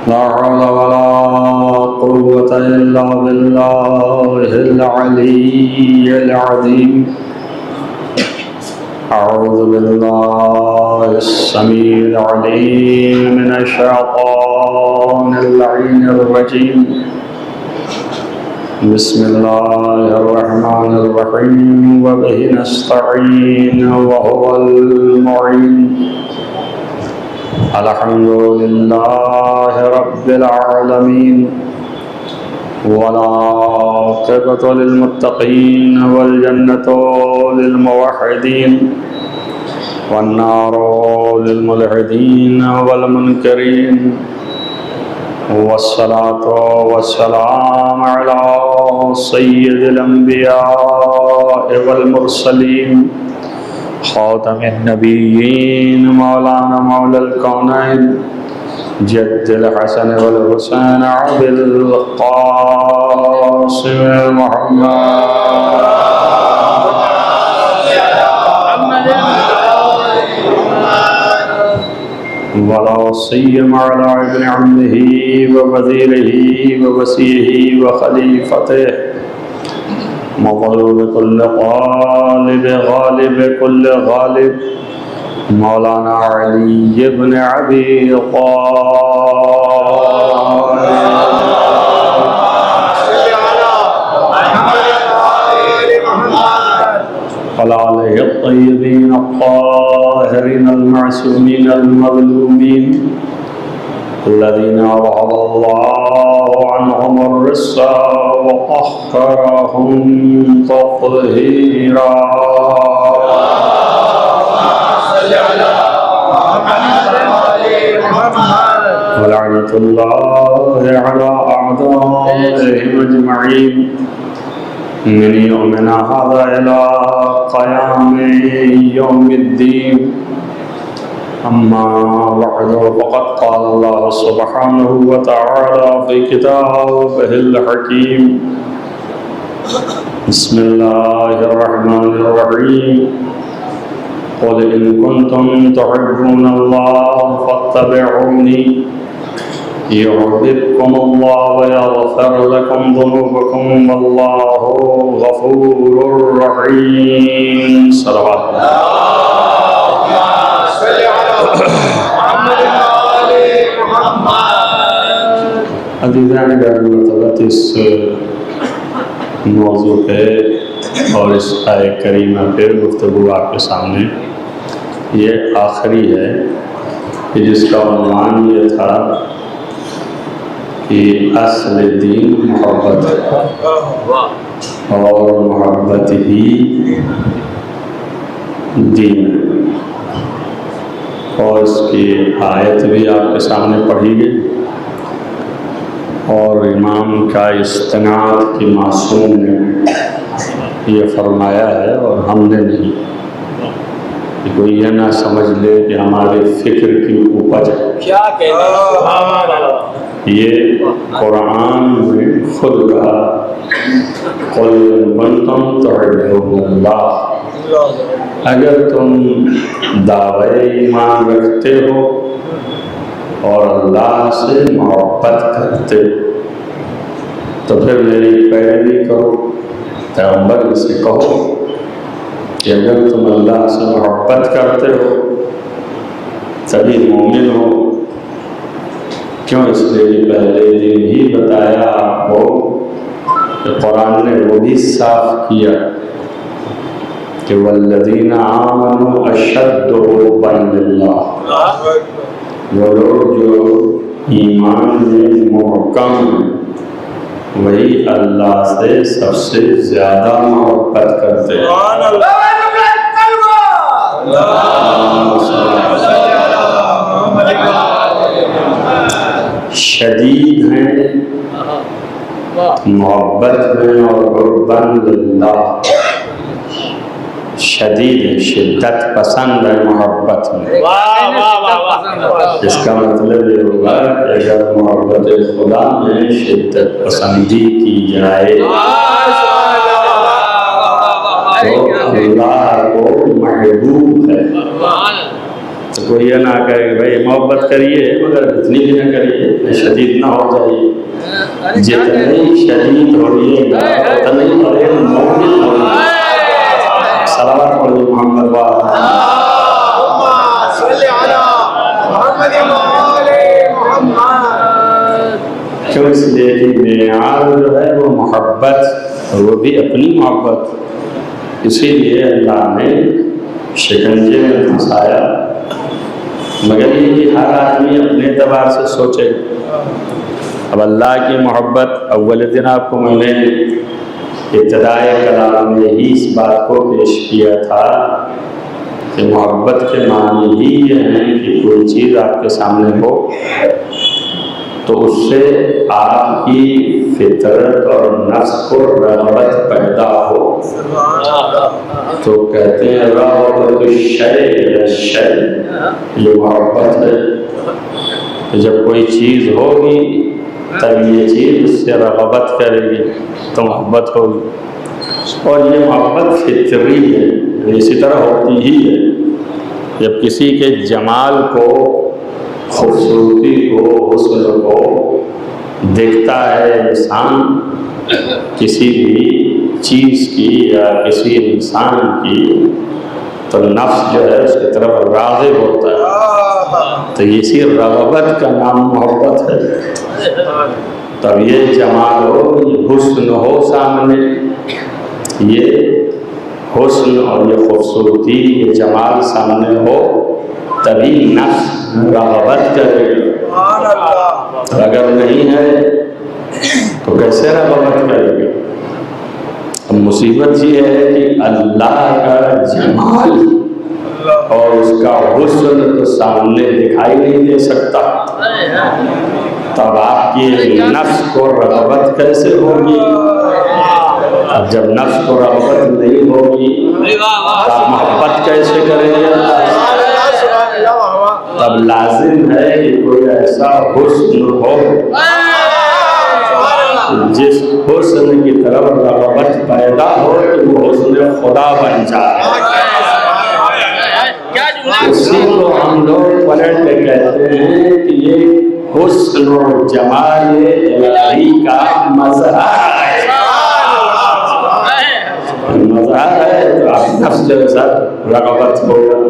لا حول ولا قوة إلا بالله العلي العظيم. أعوذ بالله السميع العليم من الشيطان اللعين الرجيم. بسم الله الرحمن الرحيم وبه نستعين وهو المعين. الحمد لله رب العالمين والعاقبة للمتقين والجنة للموحدين والنار للملحدين والمنكرين والصلاة والسلام على سيد الأنبياء والمرسلين خاتم النبيين مولانا مولى الكونين جد الحسن والحسين عبد القاسم محمد ولا سيما على ابن عمه ووزيره ووصيه وخليفته مغلوب كل غالب غالب كل غالب مولانا علي بن ابي طالب وعلى آله الطيبين الطاهرين المعصومين المظلومين الذين أذهب الله عنهم الرجس وطهرهم تطهيرا. ولعنة الله على أعدائهم أجمعين من يومنا هذا إلى قيام يوم الدين. أما بعد فقد قال الله سبحانه وتعالى في كتابه الحكيم. بسم الله الرحمن الرحيم. قل إن كنتم تحبون الله فاتبعوني يحببكم الله ويغفر لكم ذنوبكم والله غفور رحيم. صلوات عزیزان اللہ اس موضوع پہ اور اس آیہ کریمہ پہ گفتگو آپ کے سامنے یہ آخری ہے کہ جس کا عنوان یہ تھا کہ اصل دین محبت ہے اور محبت ہی دین ہے. اور اس کی آیت بھی آپ کے سامنے پڑھی گئی اور امام کا استناد کی معصوم نے یہ فرمایا ہے اور ہم نے نہیں کہ کوئی یہ نہ سمجھ لے کہ ہمارے فکر کی اپج ہے. کیا کہنا یہ قرآن میں خود کہا قل ان کنتم تحبون اللہ. اگر تم دعوی ایمان رکھتے ہو اور اللہ سے محبت کرتے ہو تو پھر میری پیروی کرو. پیغمبر سے کہو کہ اگر تم اللہ سے محبت کرتے ہو تبھی مومن ہو. کیوں؟ اس لیے پہلے دن ہی بتایا آپ کو کہ قرآن نے وہ بھی صاف کیا کہ والذین آمنوا اشد حبا للہ. وہ لوگ جو ایمان میں محکم ہیں وہی اللہ سے سب سے زیادہ محبت کرتے ہیں. شدید ہیں محبت میں اور حبا للہ. شدید ہے، شدت پسند ہے محبت میں. اس کا مطلب یہ ہوگا کہ اگر محبت خدا میں شدت پسندی کی جائے تو اللہ کو محبوب ہے. تو کوئی یہ نہ کہے کہ بھائی محبت کریے مگر اتنی بھی نہ کریے، شدید نہ ہو جائیے، جتنی شدید ہوئیے گا اتنی بڑے مومن ہوئیے۔ صلوات پڑھیے محمد کیوں؟ اس لیے کہ معیار جو ہے وہ محبت، وہ بھی اپنی محبت، اسی لیے اللہ نے شکنجے میں پھنسایا۔ مگر یہ کہ ہر آدمی اپنے اعتبار سے سوچے۔ اب اللہ کی محبت، اول دن آپ کو میں نے ابتدائے کلام میں ہی اس بات کو پیش کیا تھا کہ محبت کے معنی ہی یہ ہیں کہ کوئی چیز آپ کے سامنے ہو تو اس سے آپ کی فطرت اور نفس کو رغبت پیدا ہو، تو کہتے ہیں رغبت الشیء الشیء، یہ محبت ہے۔ جب کوئی چیز ہوگی تب یہ چیز اس سے رغبت کرے گی تو محبت ہوگی، اور یہ محبت فطری ہے، اسی طرح ہوتی ہی ہے۔ جب کسی کے جمال کو، خوبصورتی کو، حسن کو دیکھتا ہے انسان، کسی بھی چیز کی یا کسی انسان کی، تو نفس جو ہے اس کی طرف راغب ہوتا ہے، تو اسی رغبت کا نام محبت ہے۔ تب یہ جمال ہو، یہ حسن ہو سامنے، یہ حسن اور یہ خوبصورتی، یہ جمال سامنے ہو، تبھی نفس رغبت کرے گا۔ اگر نہیں ہے تو کیسے رغبت کرے گا؟ اب مصیبت یہ ہے کہ اللہ کا جمال اور اس کا حسن تو سامنے دکھائی نہیں دے سکتا، تب آپ کی نفس کو رغبت کیسے ہوگی؟ اب جب نفس کو رغبت نہیں ہوگی تو آپ محبت کیسے کریں گے؟ تب لازم ہے کہ کوئی ایسا حسن ہو جس حسن کی طرف رغبت پیدا ہو کہ وہ حسن خدا بن جائے۔ اسی کو ہم لوگ پلٹ کے کہتے ہیں کہ یہ حسن و جمال الہی کا مظہر ہے۔ مظہر ہے تو آپ نفس جیسا رغبت ہوگا۔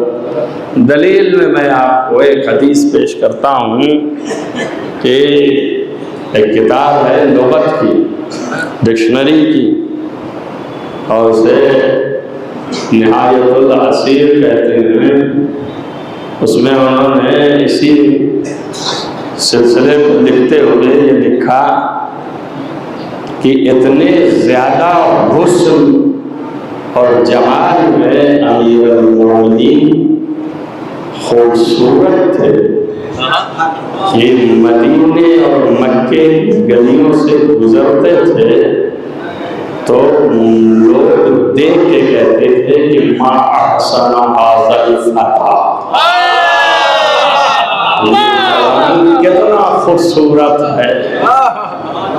دلیل میں آپ کو ایک حدیث پیش کرتا ہوں کہ ایک کتاب ہے لغت کی، ڈکشنری کی، اور اسے نہایت العسیر کہتے ہیں۔ اس میں انہوں نے اسی سلسلے کو لکھتے ہوئے یہ لکھا کہ اتنے زیادہ حسن اور جمال میں امیر المومنین خوبصورت تھے کہ مدینے اور مکے گلیوں سے گزرتے تھے تو لوگ دیکھ کے کہتے تھے کہ ما احسن ھذا الفتى، کتنا خوبصورت ہے۔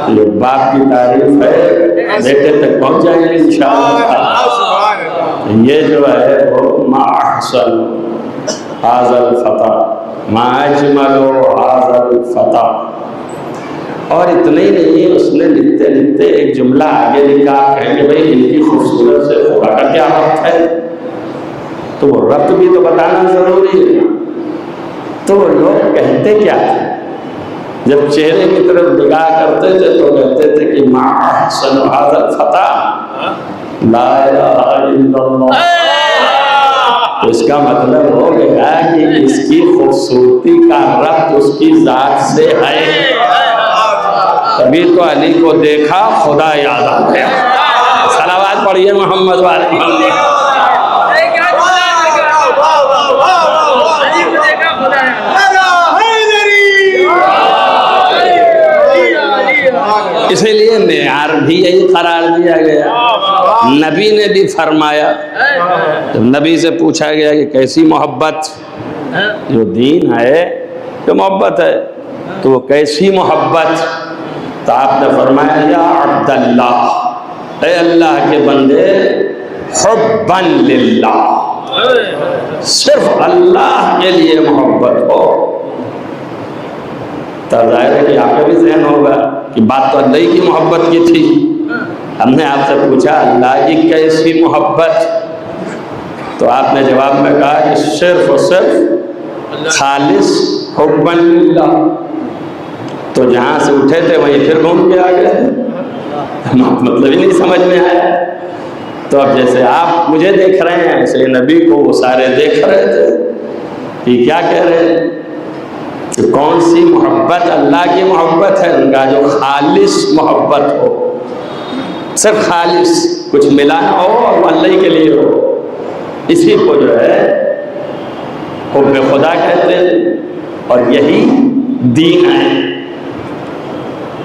یہ باپ کی تعریف ہے، بیٹے تک پہنچ جائیں گے انشاءاللہ۔ یہ جو ہے وہ ما احسن ھذا الفتى، ما اجمل ھذا الفتى۔ اور اتنے ہی نہیں، اس نے لکھتے لکھتے ایک جملہ آگے لکھا، کہیں گے بھائی ان کی خوبصورت سے خدا کا کیا ربط ہے؟ تو وہ ربط بھی تو بتانا ضروری ہے۔ تو وہ لوگ کہتے کیا تھے؟ جب چہرے کی طرف نگاہ کرتے تھے تو کہتے تھے کہ ما احسن ھذا الفتى لا الہ الا اللہ۔ تو اس کا مطلب ہو گیا کہ اس کی خوبصورتی کا ربط اس کی ذات سے ہے۔ تبھی تو علی کو دیکھا خدا یاد آ گیا۔ صلوات پڑھیے محمد والے محمد۔ اسی لیے معیار بھی یہی قرار دیا گیا۔ نبی نے بھی فرمایا، جب نبی سے پوچھا گیا کہ کیسی محبت، جو دین ہے جو محبت ہے تو وہ کیسی محبت، تو آپ نے فرمایا یا عبداللہ، اے اللہ کے بندے، حباً للہ، صرف اللہ کے لیے محبت ہو، تو ظاہر ہے کہ آپ کا بھی ذہن ہوگا کہ بات تو اللہ کی محبت کی تھی. ہم نے آپ سے پوچھا اللہ کی کیسی محبت، تو آپ نے جواب میں کہا کہ صرف اور صرف خالص حب للہ. تو جہاں سے اٹھے تھے وہیں پھر گھوم کے آ گئے، مطلب ہی نہیں سمجھ میں آیا. تو اب جیسے آپ مجھے دیکھ رہے ہیں ایسے نبی کو وہ سارے دیکھ رہے تھے کہ کیا کہہ رہے ہیں کہ کون سی محبت اللہ کی محبت ہے. ان کا جو خالص محبت ہو، صرف خالص، کچھ ملا نہ ہو اور وہ اللہ کے لیے ہو، اسی کو جو ہے حب خدا کہتے ہیں. اور یہی دین ہے.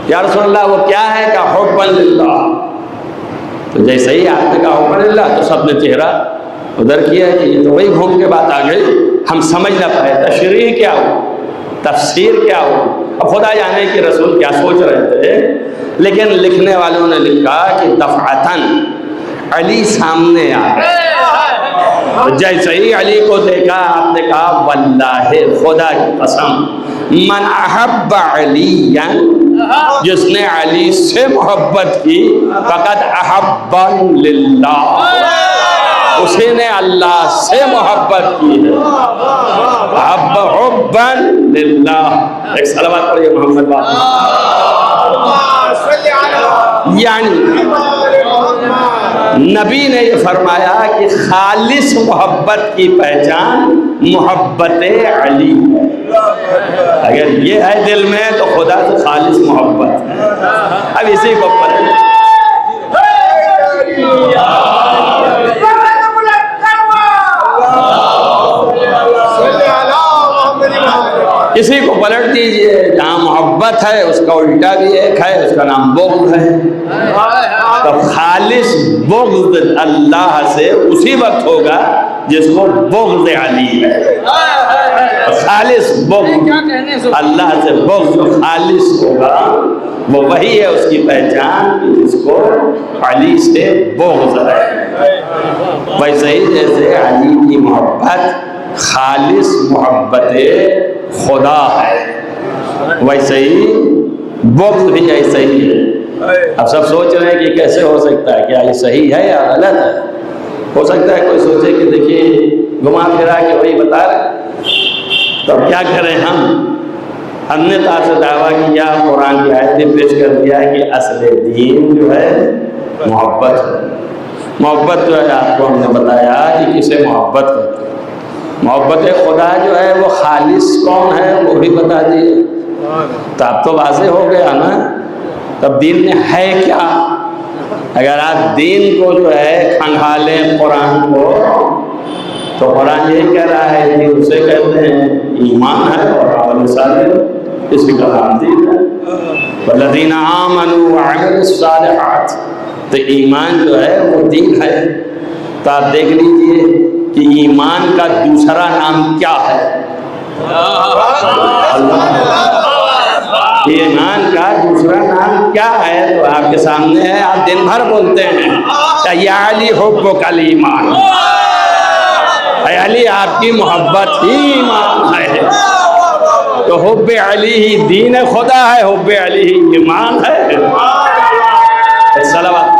یا رسول اللہ وہ کیا ہے؟ کہ حب للہ. تو جیسے ہی آپ نے کہا حب للہ تو سب نے چہرہ ادھر کیا کہ یہ تو وہی گھوم کے بات آ گئی، ہم سمجھ نہ پائے تشریح کیا ہو، تفسیر کیا ہو. اب خدا جانے کہ رسول کیا سوچ رہے تھے، لیکن لکھنے والوں نے لکھا کہ دفعتاً علی سامنے آ گئے. جیسے ہی علی کو دیکھا آپ نے کہا واللہ خدا کی قسم من احب علی، جس نے علی سے محبت کی فقط احب للہ، اسی نے اللہ سے محبت کی ہے. احب حبا للہ. ایک صلوات پڑھیے محمد باپ. یعنی نبی نے یہ فرمایا کہ خالص محبت کی پہچان محبت علی ہے. اگر یہ ہے دل میں تو خدا تو خالص محبت ہے. اب اسی کو پڑھیں. اسی کو پلٹ دیجئے، جہاں محبت ہے اس کا الٹا بھی ایک ہے، اس کا نام بغض ہے. تو خالص بغض اللہ سے اسی وقت ہوگا جس کو بغض علی ہے. خالص بغض اللہ سے بغض جو خالص ہوگا وہ وہی ہے اس کی پہچان جس کو علی سے بغض ہے. ویسے ہی جیسے علی کی محبت خالص محبت خدا ہے، ویسے ہی بغض بھی ایسے ہی ہے. اب سب سوچ رہے ہیں کہ کیسے ہو سکتا ہے، کیا یہ صحیح ہے یا غلط ہے؟ ہو سکتا ہے کوئی سوچے کہ دیکھیے گھما پھرا کے وہی بتا رہے، تو اب کیا کریں ہم نے تو آپ سے دعویٰ کیا، قرآن کی آیتیں پیش کر دیا ہے کہ اصل دین جو ہے محبت ہے. محبت جو ہے آپ کو ہم نے بتایا کہ کسے محبت کرتے ہیں. محبت خدا جو ہے وہ خالص کون ہے وہ بھی بتا دیے. تو اب تو واضح ہو گیا نا. تب دین میں ہے کیا؟ اگر آپ دین کو جو ہے کھنگالیں قرآن کو، تو قرآن یہ کہہ رہا ہے کہ اسے کہتے ہیں ایمان ہے اور عمل صالح، اسی کا نام دین ہے. والذین آمنوا وعملوا الصالحات. تو ایمان جو ہے وہ دین ہے. تو آپ دیکھ لیجئے کہ ایمان کا دوسرا نام کیا ہے. ایمان کا دوسرا نام کیا ہے تو آپ کے سامنے ہے. آپ دن بھر بولتے ہیں یا علی حبک الایمان، اے علی آپ کی محبت ہی ایمان ہے. تو حب علی ہی دین خدا ہے، حب علی ہی ایمان ہے. صلوات.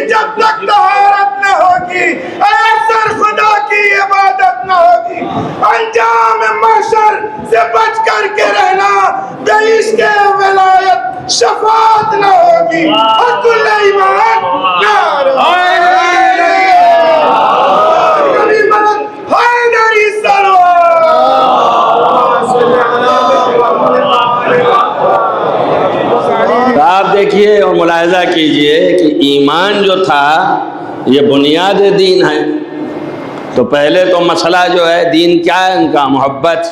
جب تک طہارت نہ ہوگی، اثر خدا کی عبادت نہ ہوگی، انجام محشر سے بچ کر کے رہنا، بیش کے ولایت شفاعت نہ ہوگی، اور کل ایمان نار کبھی مدد حیدری سرور. آپ دیکھیے اور ملاحظہ کیجئے کہ ایمان جو تھا یہ بنیاد دین ہے. تو پہلے تو مسئلہ جو ہے دین کیا ہے ان کا؟ محبت.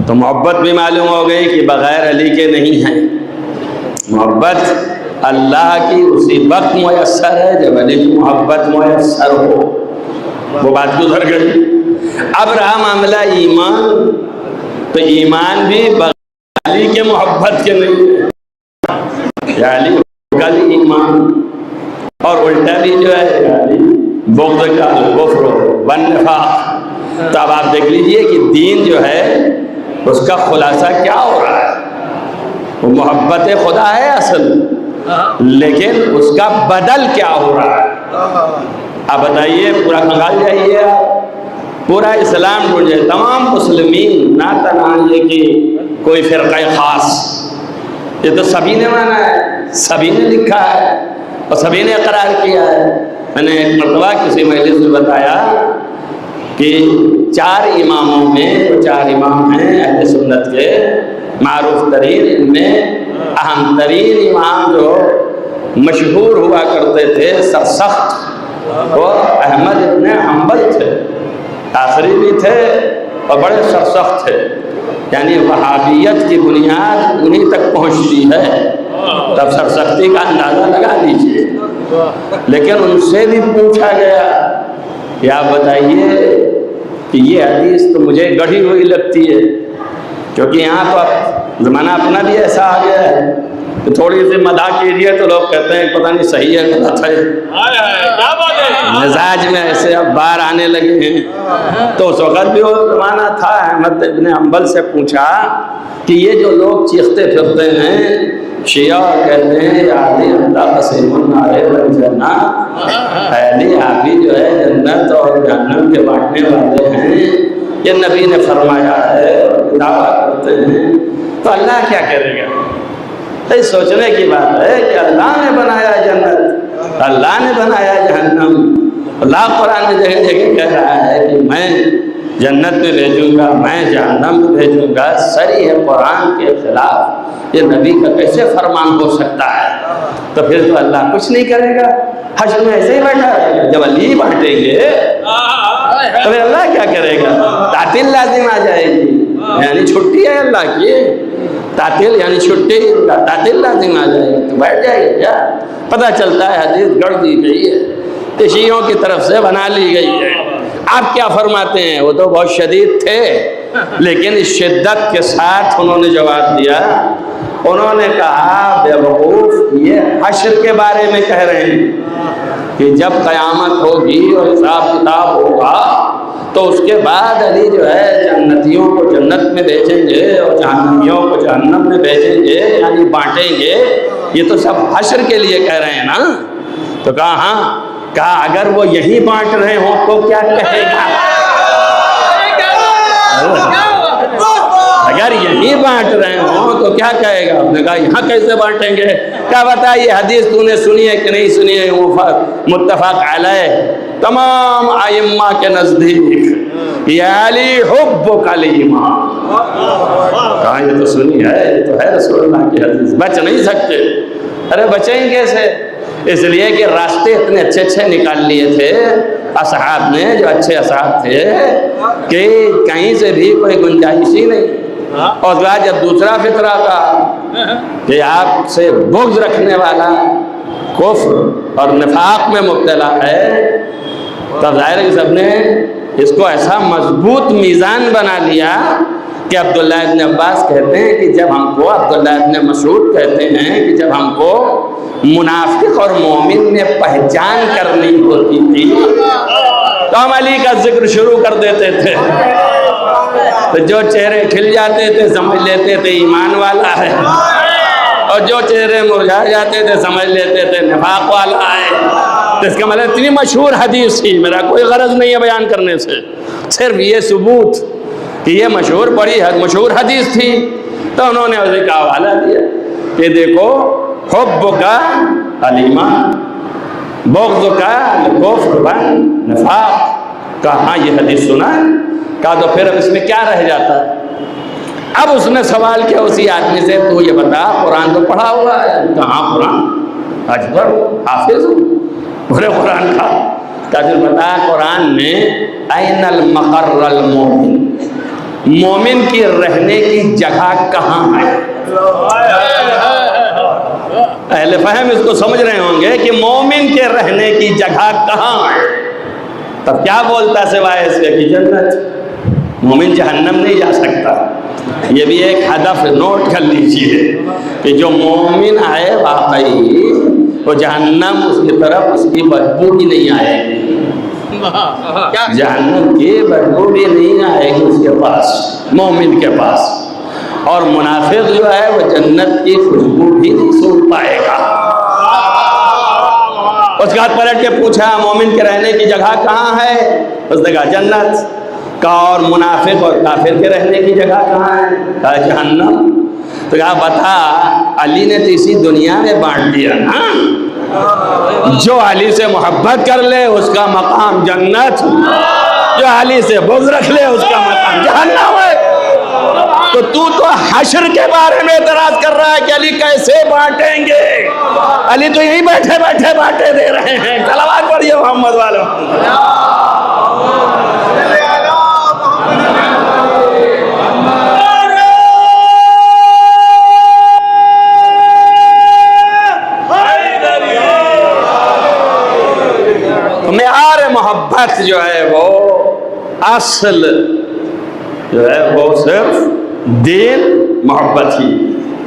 تو محبت بھی معلوم ہو گئی کہ بغیر علی کے نہیں ہے. محبت اللہ کی اسی وقت میسر ہے جب علی کی محبت میسر ہو. وہ بات گزر گئی. اب رہا معاملہ ایمان. تو ایمان بھی علی کے محبت کے نہیں ہے، یا علی کا ایمان، اور الٹا بھی جو ہے بغض کا کفر والنفاق۔ تو اب آپ دیکھ لیجئے کہ دین جو ہے اس کا خلاصہ کیا ہو رہا ہے، وہ محبت خدا ہے اصل، لیکن اس کا بدل کیا ہو رہا ہے؟ آپ بتائیے، پورا کھنگال جائیے، پورا اسلام ڈھونڈ جائے، تمام مسلمین، نہ تنہا یہ کہ کوئی فرقہ خاص، یہ تو سبھی نے مانا ہے، سبھی نے لکھا ہے اور سبھی نے اقرار کیا ہے۔ میں نے ایک مرتبہ کسی مجلس میں بتایا کہ 4 اماموں میں، 4 امام ہیں اہل سنت کے معروف ترین، ان میں اہم ترین امام جو مشہور ہوا کرتے تھے سرسخت، وہ احمد ابن حنبل تھے، آخری بھی تھے اور بڑے سرسخت تھے، یعنی وہابیت کی بنیاد انہی تک پہنچتی ہے، تب سرسختی کا اندازہ لگا لیجئے۔ لیکن ان سے بھی پوچھا گیا کہ آپ بتائیے کہ یہ حدیث تو مجھے گڑھی ہوئی لگتی ہے، کیونکہ یہاں تو اب زمانہ اپنا بھی ایسا آ گیا ہے کہ تھوڑی سی مداح کیجیے تو لوگ کہتے ہیں پتہ نہیں صحیح ہے غلط ہے، مزاج میں ایسے اب باہر آنے لگے ہیں۔ تو اس وقت بھی وہ زمانہ تھا، احمد ابن حنبل سے پوچھا کہ یہ جو لوگ چیختے پھرتے ہیں شیعہ کہتے ہیں یا علی اللہ قسیم النار والجنہ، علی آپ ہی جو ہے جنت اور جہنم کے بانٹنے والے ہیں، یہ نبی نے فرمایا ہے اور دعویٰ کرتے ہیں، تو اللہ کیا کرے گا؟ یہ سوچنے کی بات ہے کہ اللہ نے بنایا جنت، اللہ نے بنایا جہنم، اللہ قرآن میں جگہ جگہ کہہ رہا ہے کہ میں جنت میں بھیجوں گا، میں جہنم میں بھیجوں گا، صریح قرآن کے خلاف یہ نبی کا کیسے فرمان ہو سکتا ہے؟ تو پھر تو اللہ کچھ نہیں کرے گا، حشر میں ایسے ہی بیٹھا رہے گا، جب علی بانٹیں گے تو پھر اللہ کیا کرے گا؟ تعطیل لازم آ جائے گی، یعنی چھٹی ہے اللہ کی، تعطیل یعنی چھٹی، تعطیل لازم آ جائے گی تو بیٹھ جائے گا کیا؟ پتہ چلتا ہے حدیث گڑھ دی گئی ہے، کہ شیعوں کی طرف سے بنا لی گئی ہے۔ آپ کیا فرماتے ہیں؟ وہ تو بہت شدید تھے، لیکن اس شدت کے ساتھ انہوں نے جواب دیا، انہوں نے کہا بے وقوف، یہ حشر کے بارے میں کہہ رہے ہیں کہ جب قیامت ہوگی اور حساب کتاب ہوگا تو اس کے بعد علی جو ہے جنتیوں کو جنت میں بھیجیں گے اور جہنمیوں کو جہنم میں بھیجیں گے، یعنی بانٹیں گے، یہ تو سب حشر کے لیے کہہ رہے ہیں نا؟ تو کہا ہاں، کہا اگر وہ یہی بانٹ رہے ہوں تو کیا کہے گا؟ اگر یہی بانٹ رہے ہوں تو کیا کہے گا؟ آپ نے کہا یہاں کیسے بانٹیں گے؟ کیا بتا یہ حدیث تو نے سنی ہے کہ نہیں سنی ہے؟ متفق علیہ تمام ائمہ کے نزدیک، یا علی حبک الایمان، کہا یہ تو سنی ہے، یہ تو ہے رسول اللہ کی حدیث، بچ نہیں سکتے۔ ارے بچیں کیسے؟ اس لیے کہ راستے اتنے اچھے اچھے نکال لیے تھے اصحاب نے، جو اچھے اصحاب تھے، کہ کہیں سے بھی کوئی گنجائش ہی نہیں۔ اور بعد جب دوسرا فطرہ تھا کہ آپ سے بغض رکھنے والا کفر اور نفاق میں مبتلا ہے، تب ظاہر ہے کہ سب نے اس کو ایسا مضبوط میزان بنا لیا کہ عبداللہ ابن عباس کہتے ہیں کہ جب ہم کو، عبداللہ ابن مسعود کہتے ہیں کہ جب ہم کو منافق اور مومن میں پہچان کرنی ہوتی تھی تو ہم علی کا ذکر شروع کر دیتے تھے، تو جو چہرے کھل جاتے تھے سمجھ لیتے تھے ایمان والا ہے، اور جو چہرے مرجھا جاتے تھے سمجھ لیتے تھے نفاق والا ہے۔ تو اس کا مطلب اتنی مشہور حدیث تھی، میرا کوئی غرض نہیں ہے بیان کرنے سے، صرف یہ ثبوت کہ یہ مشہور حدیث تھی، تو انہوں نے اسی کا حوالہ دیا کہ دیکھو حب کا الایمان، بغض کا الکفر والنفاق، کہاں یہ حدیث سنا ہے؟ کہا تو پھر اب اس میں کیا رہ جاتا ہے؟ اب اس نے سوال کیا اسی آدمی سے، تو یہ بتا قرآن تو پڑھا ہوا ہے؟ کہاں قرآن اجبر حافظ ہوں پورے قرآن کا۔ کہا پھر بتا قرآن میں این المقر المومن، مومن کی رہنے کی جگہ کہاں ہے؟ اہل فہم اس کو سمجھ رہے ہوں گے کہ مومن کے رہنے کی جگہ کہاں ہے، تب کیا بولتا سوائے اس کے کہ جنت، مومن جہنم نہیں جا سکتا۔ یہ بھی ایک ہدف نوٹ کر لیجئے کہ جو مومن ہے واقعی وہ جہنم اس کی طرف اس کی بدبو بھی نہیں آئے گی، جہنم کی بدبو بھی نہیں آئے گی اس کے پاس، مومن کے پاس. اور منافق جو ہے وہ جنت کی خوشبو بھی نہیں سونگھ پائے گا. اس کے بعد پلٹ کے پوچھا مومن کے رہنے کی جگہ کہاں ہے؟ اس نے کہا جنت. کہا اور منافق اور کافر کے رہنے کی جگہ کہاں ہے؟ کہا جہنم. تو کہا بتا علی نے تو اسی دنیا میں بانٹ دیا نا، جو علی سے محبت کر لے اس کا مقام جنت، جو علی سے بغض رکھ لے اس کا مقام جہنم ہے. تو حشر کے بارے میں اعتراض کر رہا ہے کہ علی کیسے بانٹیں گے؟ علی تو یہیں بیٹھے بیٹھے بانٹے دے رہے ہیں. صلوات پڑھیے محمد والوں. معیار محبت جو ہے وہ اصل جو ہے وہ صرف دین محبت ہی،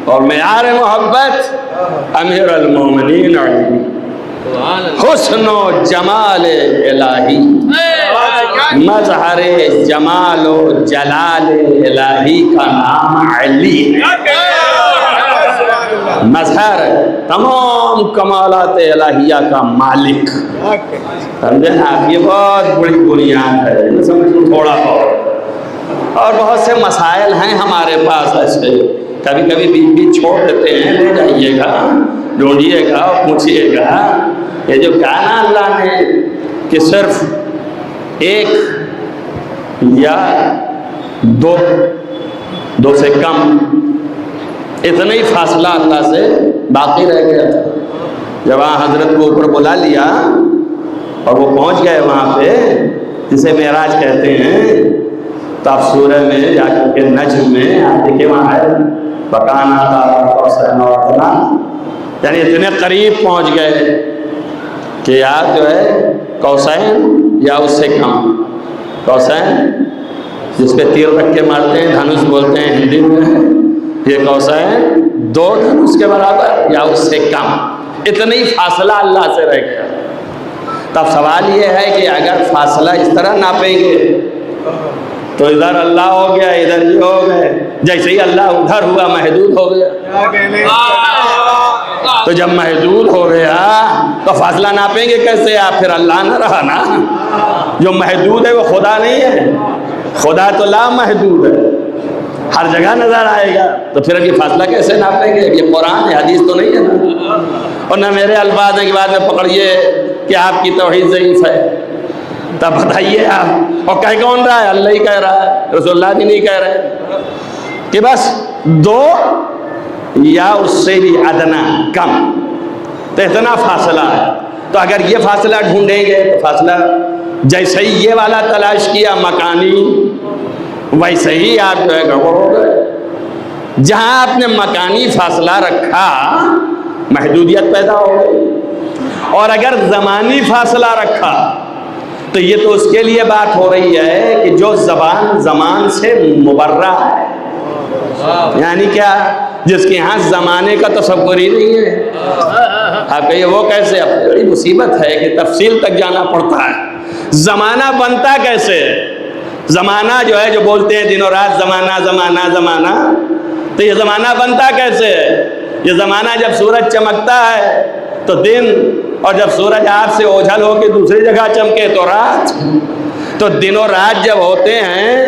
اور معیار محبت امیر المومنین علی، حسن و جمال الہی، مظہر جمال و جلال الہی کا نام علی، مظہر تمام کمالات الہیہ کا مالک. سمجھے نا؟ یہ بہت بڑی بنیاد ہے، سمجھو تھوڑا اور بہت سے مسائل ہیں ہمارے پاس ایسے، کبھی کبھی بیچ بیچ چھوڑ دیتے ہیں، لے جائیے گا، ڈھونڈیے گا، پوچھئے گا. یہ جو کہا نا اللہ نے کہ صرف ایک یا دو سے کم، اتنا ہی فاصلہ اللہ سے باقی رہ گیا تھا. جب وہاں حضرت کو اوپر بلا لیا اور وہ پہنچ گئے وہاں پہ جسے معراج کہتے ہیں، تو آپ سورہ میں جا کر کے نجم میں آپ دیکھیں وہاں ہے بکانا کا حسین اور یعنی اتنے قریب پہنچ گئے کہ یار جو ہے قوسین یا اس سے کم. قوسین جس پہ تیر رکھ کے مارتے ہیں، دھنس بولتے ہیں ہندی میں، یہ قوسین 2 دھنس کے برابر یا اس سے کم، اتنا ہی فاصلہ اللہ سے رہ گیا. تب سوال یہ ہے کہ اگر فاصلہ اس طرح ناپیں گے تو ادھر اللہ ہو گیا، ادھر یہ ہو گئے، جیسے ہی اللہ ادھر ہوا محدود ہو گیا. تو جب محدود ہو گیا تو فاصلہ ناپیں گے کیسے؟ آپ پھر اللہ نہ رہا نا. جو محدود ہے وہ خدا نہیں ہے، خدا تو لا محدود ہے، ہر جگہ نظر آئے گا. تو پھر اب یہ فاصلہ کیسے ناپیں گے؟ یہ قرآن ہے، حدیث تو نہیں ہے نا. اور نہ میرے الفاظ ہیں کہ بعد میں پکڑیے کہ آپ کی توحید ضعیف ہے. تب بتائیے آپ، اور کہہ کون رہا ہے؟ اللہ ہی کہہ رہا ہے، رسول اللہ بھی نہیں کہہ رہے کہ بس 2 یا اس سے بھی ادنا کم. تو اتنا فاصلہ ہے. تو اگر یہ فاصلہ ڈھونڈیں گے تو فاصلہ جیسے ہی یہ والا تلاش کیا مکانی، ویسے ہی آپ جو ہے گڑبڑ ہو گئے. جہاں آپ نے مکانی فاصلہ رکھا محدودیت پیدا ہو گئی، اور اگر زمانی فاصلہ رکھا تو یہ تو اس کے لیے بات ہو رہی ہے کہ جو زبان زمان سے مبرہ ہے، یعنی کیا؟ جس کے یہاں زمانے کا تصور ہی نہیں ہے. آپ کہیے وہ کیسے؟ اب بڑی مصیبت ہے کہ تفصیل تک جانا پڑتا ہے. زمانہ بنتا کیسے؟ زمانہ جو ہے، جو بولتے ہیں دن و رات زمانہ زمانہ زمانہ، تو یہ زمانہ بنتا کیسے؟ یہ زمانہ جب سورج چمکتا ہے تو دن، اور جب سورج آپ سے اوجھل ہو کے دوسری جگہ چمکے تو رات. تو دن و رات جب ہوتے ہیں،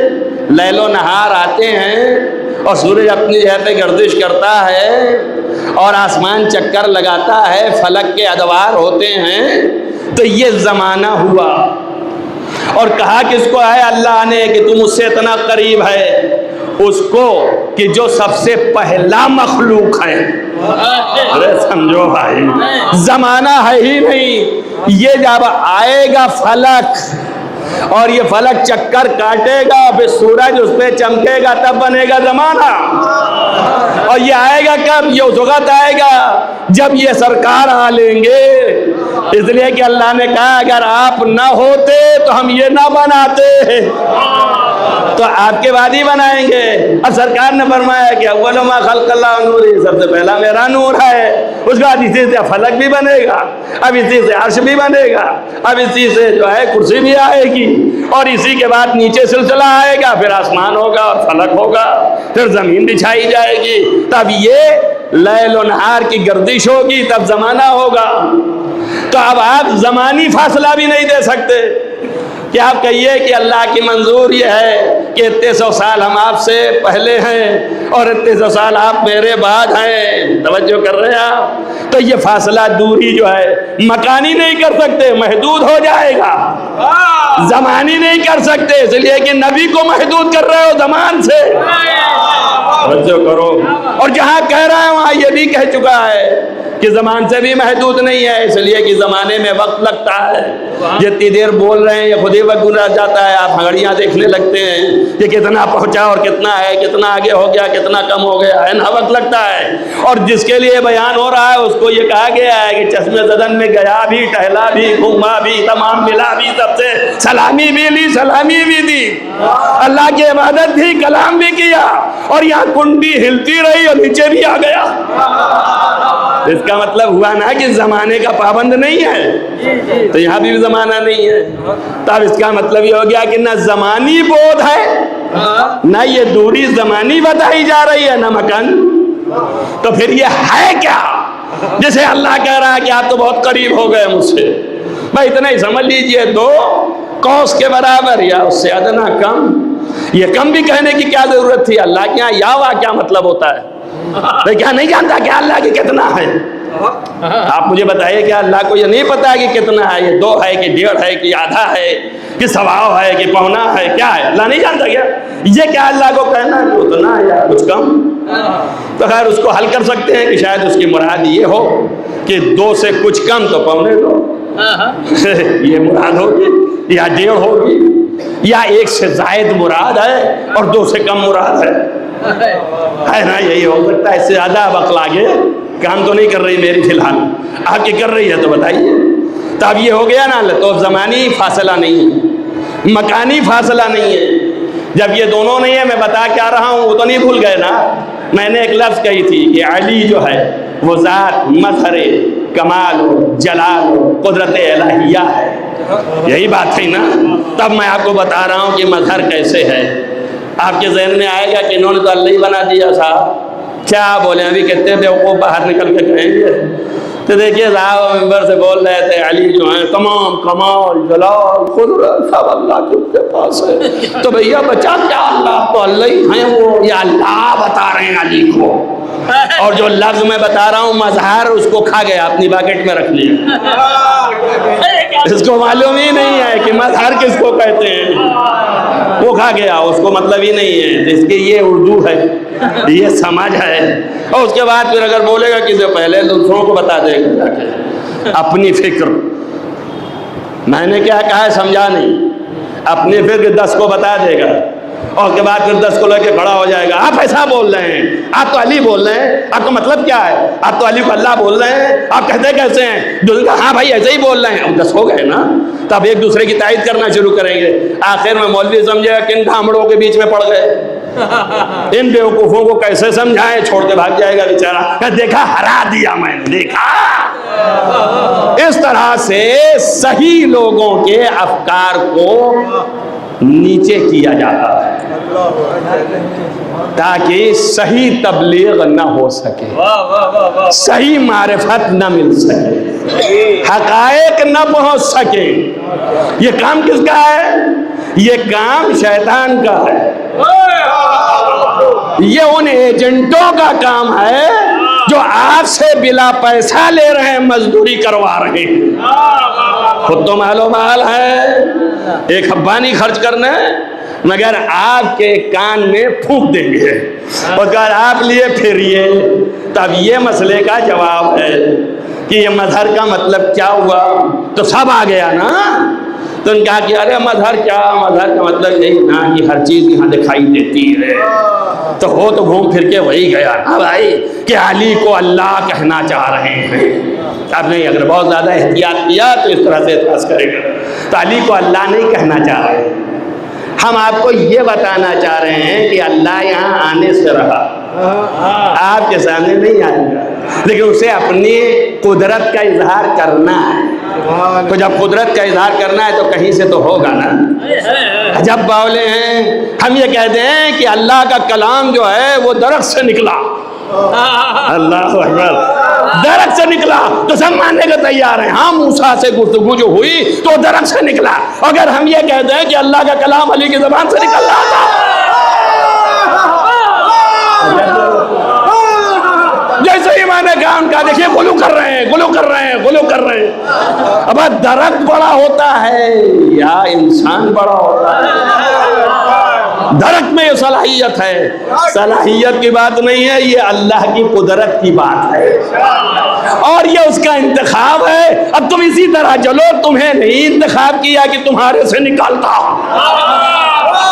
لیل و نہار آتے ہیں، اور سورج اپنی جگہ پہ گردش کرتا ہے اور آسمان چکر لگاتا ہے، فلک کے ادوار ہوتے ہیں، تو یہ زمانہ ہوا. اور کہا کس کو ہے اللہ نے کہ تم اس سے اتنا قریب ہے؟ اس کو کہ جو سب سے پہلا مخلوق ہے. ارے سمجھو بھائی، زمانہ ہے ہی نہیں. یہ جب آئے گا فلک اور یہ فلک چکر کاٹے گا، پھر سورج اس پہ چمکے گا، تب بنے گا زمانہ. اور یہ آئے گا کب؟ یہ اس وقت آئے گا جب یہ سرکار آ لیں گے. اس لیے کہ اللہ نے کہا اگر آپ نہ ہوتے تو ہم یہ نہ بناتے. تو آپ کے بعد ہی بنائیں گے. اور سرکار نے فرمایا کہ اول ما خلق اللہ نور، سب سے پہلا میرا نور ہے. اس کے بعد اسی سے فلک بھی بنے گا، اب اسی سے عرش بھی بنے گا، اب اسی سے جو ہے کرسی بھی آئے گی، اور اسی کے بعد نیچے سلسلہ آئے گا، پھر آسمان ہوگا اور فلک ہوگا، پھر زمین بچھائی جائے گی. تب یہ لیل و نہار کی گردش ہوگی، تب زمانہ ہوگا. تو اب آپ زمانی فاصلہ بھی نہیں دے سکتے کہ آپ کہیے کہ اللہ کی منظور یہ ہے کہ اتنے سو سال ہم آپ سے پہلے ہیں اور اتنے سو سال آپ میرے بعد ہیں. توجہ کر رہے ہیں آپ؟ تو یہ فاصلہ دوری جو ہے مکانی نہیں کر سکتے، محدود ہو جائے گا. زمانی نہیں کر سکتے، اس لیے کہ نبی کو محدود کر رہے ہو زمان سے. توجہ کرو. اور جہاں کہہ رہا ہے وہاں یہ بھی کہہ چکا ہے کہ زمان سے بھی محدود نہیں ہے، اس لیے کہ زمانے میں وقت لگتا ہے. جتنی دیر بول رہے ہیں یہ خود ہی وقت گزر جاتا ہے. آپ گھڑیاں دیکھنے لگتے ہیں کہ کتنا پہنچا اور کتنا ہے، کتنا آگے ہو گیا، کتنا کم ہو گیا ہے نا، وقت لگتا ہے. اور جس کے لیے بیان ہو رہا ہے اس کو یہ کہا گیا ہے کہ چشمے زدن میں گیا بھی، ٹہلا بھی، گھوما بھی، تمام ملا بھی، سب سے سلامی بھی لی، سلامی بھی دی، اللہ کی عبادت بھی، کلام بھی کیا، اور یہاں کنڈی ہلتی رہی اور نیچے بھی آ گیا. اس کا مطلب ہوا نا کہ زمانے کا پابند نہیں ہے، تو یہاں بھی زمانہ نہیں ہے. تب اس کا مطلب یہ ہو گیا کہ نہ زمانی بودھ ہے، نہ یہ دوری زمانی بتائی جا رہی ہے، نہ مکان. تو پھر یہ ہے کیا جسے اللہ کہہ رہا ہے کہ آپ تو بہت قریب ہو گئے مجھ سے؟ بھائی اتنا ہی سمجھ لیجئے، 2 قوس کے برابر یا اس سے ادنا کم. یہ کم بھی کہنے کی کیا ضرورت تھی؟ اللہ کے یہاں یاوا کیا مطلب ہوتا ہے؟ میں کیا نہیں جانتا کہ اللہ کی کتنا ہے؟ آپ مجھے بتائیے کہ اللہ کو یہ نہیں پتا کہ کتنا ہے، یہ 2 ہے کہ 1.5 ہے کہ آدھا ہے کہ سواؤ ہے کہ پونا ہے، کیا ہے؟ اللہ نہیں جانتا کیا؟ یہ کیا اللہ کو کہنا ہے کہ اتنا ہے یا کچھ کم؟ تو خیر اس کو حل کر سکتے ہیں کہ شاید اس کی مراد یہ ہو کہ 2 سے کچھ کم تو 2.25 یہ مراد ہوگی، یا 1.5 ہوگی، یا 1 سے زائد مراد ہے اور 2 سے کم مراد ہے نا. یہی ہو سکتا ہے. اس سے زیادہ عقل آگے کام تو نہیں کر رہی میری فی الحال، آپ کی کر رہی ہے تو بتائیے. تو اب یہ ہو گیا نا، تو زمانی فاصلہ نہیں ہے، مکانی فاصلہ نہیں ہے. جب یہ دونوں نہیں ہے، میں بتا کیا رہا ہوں وہ تو نہیں بھول گئے نا. میں نے ایک لفظ کہی تھی کہ علی جو ہے وہ ذات، مظہر کمال و جلال و قدرت الہیہ ہے. یہی بات تھی نا. تب میں آپ کو بتا رہا ہوں کہ مظہر کیسے ہے. آپ کے ذہن میں آئے گا کہ انہوں نے تو اللہ ہی بنا دیا صاحب. کیا بولے؟ ابھی کہتے تھے وہ باہر نکل کے کہیں گے. تو دیکھیے صاحب ممبر سے بول رہے تھے علی جو ہیں تمام کمال جلال قدرت سب اللہ کے پاس ہے. تو بھیا بچا کیا، اللہ تو اللہ ہی ہیں، وہ یا اللہ بتا رہے ہیں علی کو. اور جو لفظ میں بتا رہا ہوں مظہر، اس کو کھا گیا، اپنی باکٹ میں رکھ لیا. اس کو معلوم ہی نہیں ہے کہ مظہر کس کو کہتے ہیں، وہ کھا گیا، اس کو مطلب ہی نہیں ہے. جس کی یہ اردو ہے، یہ سمجھ ہے. اور اس کے بعد پھر اگر بولے گا کہ پہلے دوسروں کو بتا دے گا جا کے اپنی فکر. میں نے کیا کہا ہے سمجھا نہیں. اپنی فکر 10 کو بتا دے گا، اور اس کے بعد پھر 10 کو لے کے کھڑا ہو جائے گا. آپ ایسا بول رہے ہیں، آپ تو علی بول رہے ہیں، آپ کا مطلب کیا ہے؟ آپ تو علی کو اللہ بول رہے ہیں، آپ کہتے کیسے ہیں؟ ہاں بھائی ایسے ہی بول رہے ہیں. 10 ہو گئے نا. تب ایک دوسرے کی تائید کرنا شروع کریں گے. آخر میں مولوی سمجھے گا کن گھامڑوں کے بیچ میں پڑ گئے. ان بیوقوفوں کو کیسے سمجھائیں، چھوڑ کے بھاگ جائے گا بیچارہ. دیکھا ہرا دیا میں نے، دیکھا. اس طرح سے صحیح لوگوں کے افکار کو نیچے کیا جاتا ہے تاکہ صحیح تبلیغ نہ ہو سکے، صحیح معرفت نہ مل سکے، حقائق نہ پہنچ سکے. یہ کام کس کا ہے؟ یہ کام شیطان کا ہے. یہ ان ایجنٹوں کا کام ہے جو آپ سے بلا پیسہ لے رہے ہیں، مزدوری کروا رہے ہیں. خود تو مال و مال ہے، ایک حبانی خرچ کرنا ہے، مگر آپ کے کان میں پھونک دیں گے اور اگر آپ لیے پھریے. تب یہ مسئلے کا جواب ہے کہ یہ مظہر کا مطلب کیا ہوا. تو سب آ گیا نا. تو ان کہا کہ ارے مظہر کیا، مظہر کا مطلب یہی نا کہ ہر چیز یہاں دکھائی دیتی ہے. تو ہو تو گھوم پھر کے وہی گیا نا بھائی کہ علی کو اللہ کہنا چاہ رہے ہیں. اب نہیں، اگر بہت زیادہ احتیاط کیا تو اس طرح سے اعتراض کرے گا. تو علی کو اللہ نہیں کہنا چاہ رہے. ہم آپ کو یہ بتانا چاہ رہے ہیں کہ اللہ یہاں آنے سے رہا، آپ کے سامنے نہیں آئے گا، لیکن اسے اپنی قدرت کا اظہار کرنا ہے۔ تو جب قدرت کا اظہار کرنا ہے تو کہیں سے تو ہوگا نا۔ جب باولے ہیں ہم یہ کہتے ہیں کہ اللہ کا کلام جو ہے وہ درخت سے نکلا، اللہ اکبر، درخت سے نکلا تو سب ماننے کو تیار ہیں۔ ہاں موسیٰ سے گفتگو جو ہوئی تو درخت سے نکلا، اگر ہم یہ کہتے ہیں کہ اللہ کا کلام علی کی زبان سے نکل رہا تھا، جیسے ہی میں نے کہا ان کا دیکھیے غلو کر رہے ہیں، غلو کر رہے ہیں، غلو کر رہے ہیں۔ اب درخت بڑا ہوتا ہے یا انسان بڑا ہوتا ہے؟ درخت میں یہ صلاحیت ہے، صلاحیت کی بات نہیں ہے، یہ اللہ کی قدرت کی بات ہے اور یہ اس کا انتخاب ہے۔ اب تم اسی طرح چلو، تمہیں نہیں انتخاب کیا کہ تمہارے سے نکالتا،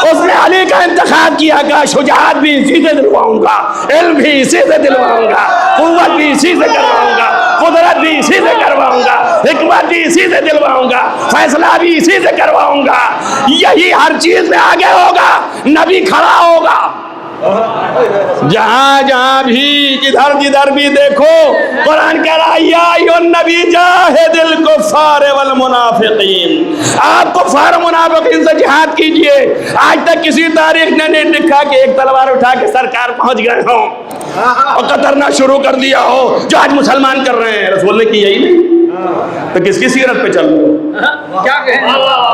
اس نے علی کا انتخاب کیا کہ شجاعت بھی اسی سے دلواؤں گا، علم بھی اسی سے دلواؤں گا، قوت بھی اسی سے کرواؤں گا، قدرت بھی اسی سے کرواؤں گا، حکمت بھی اسی سے دلواؤں گا، فیصلہ بھی اسی سے کرواؤں گا۔ یہی ہر چیز میں آگے ہوگا، نبی کھڑا ہوگا جہاں جہاں بھی، جدھر جدھر بھی دیکھو قرآن کہہ رہا ہے یا ایھا النبی جاہد الکفار والمنافقین، آپ کفار منافقین سے جہاد کیجئے۔ آج تک کسی تاریخ نے نہیں لکھا کہ ایک تلوار اٹھا کے سرکار پہنچ گئے ہوں اور قتلنا شروع کر دیا ہو جو آج مسلمان کر رہے ہیں۔ رسول نے کی یہی نہیں تو کس کی سیرت پہ چل رہے ہو؟ کیا کہیں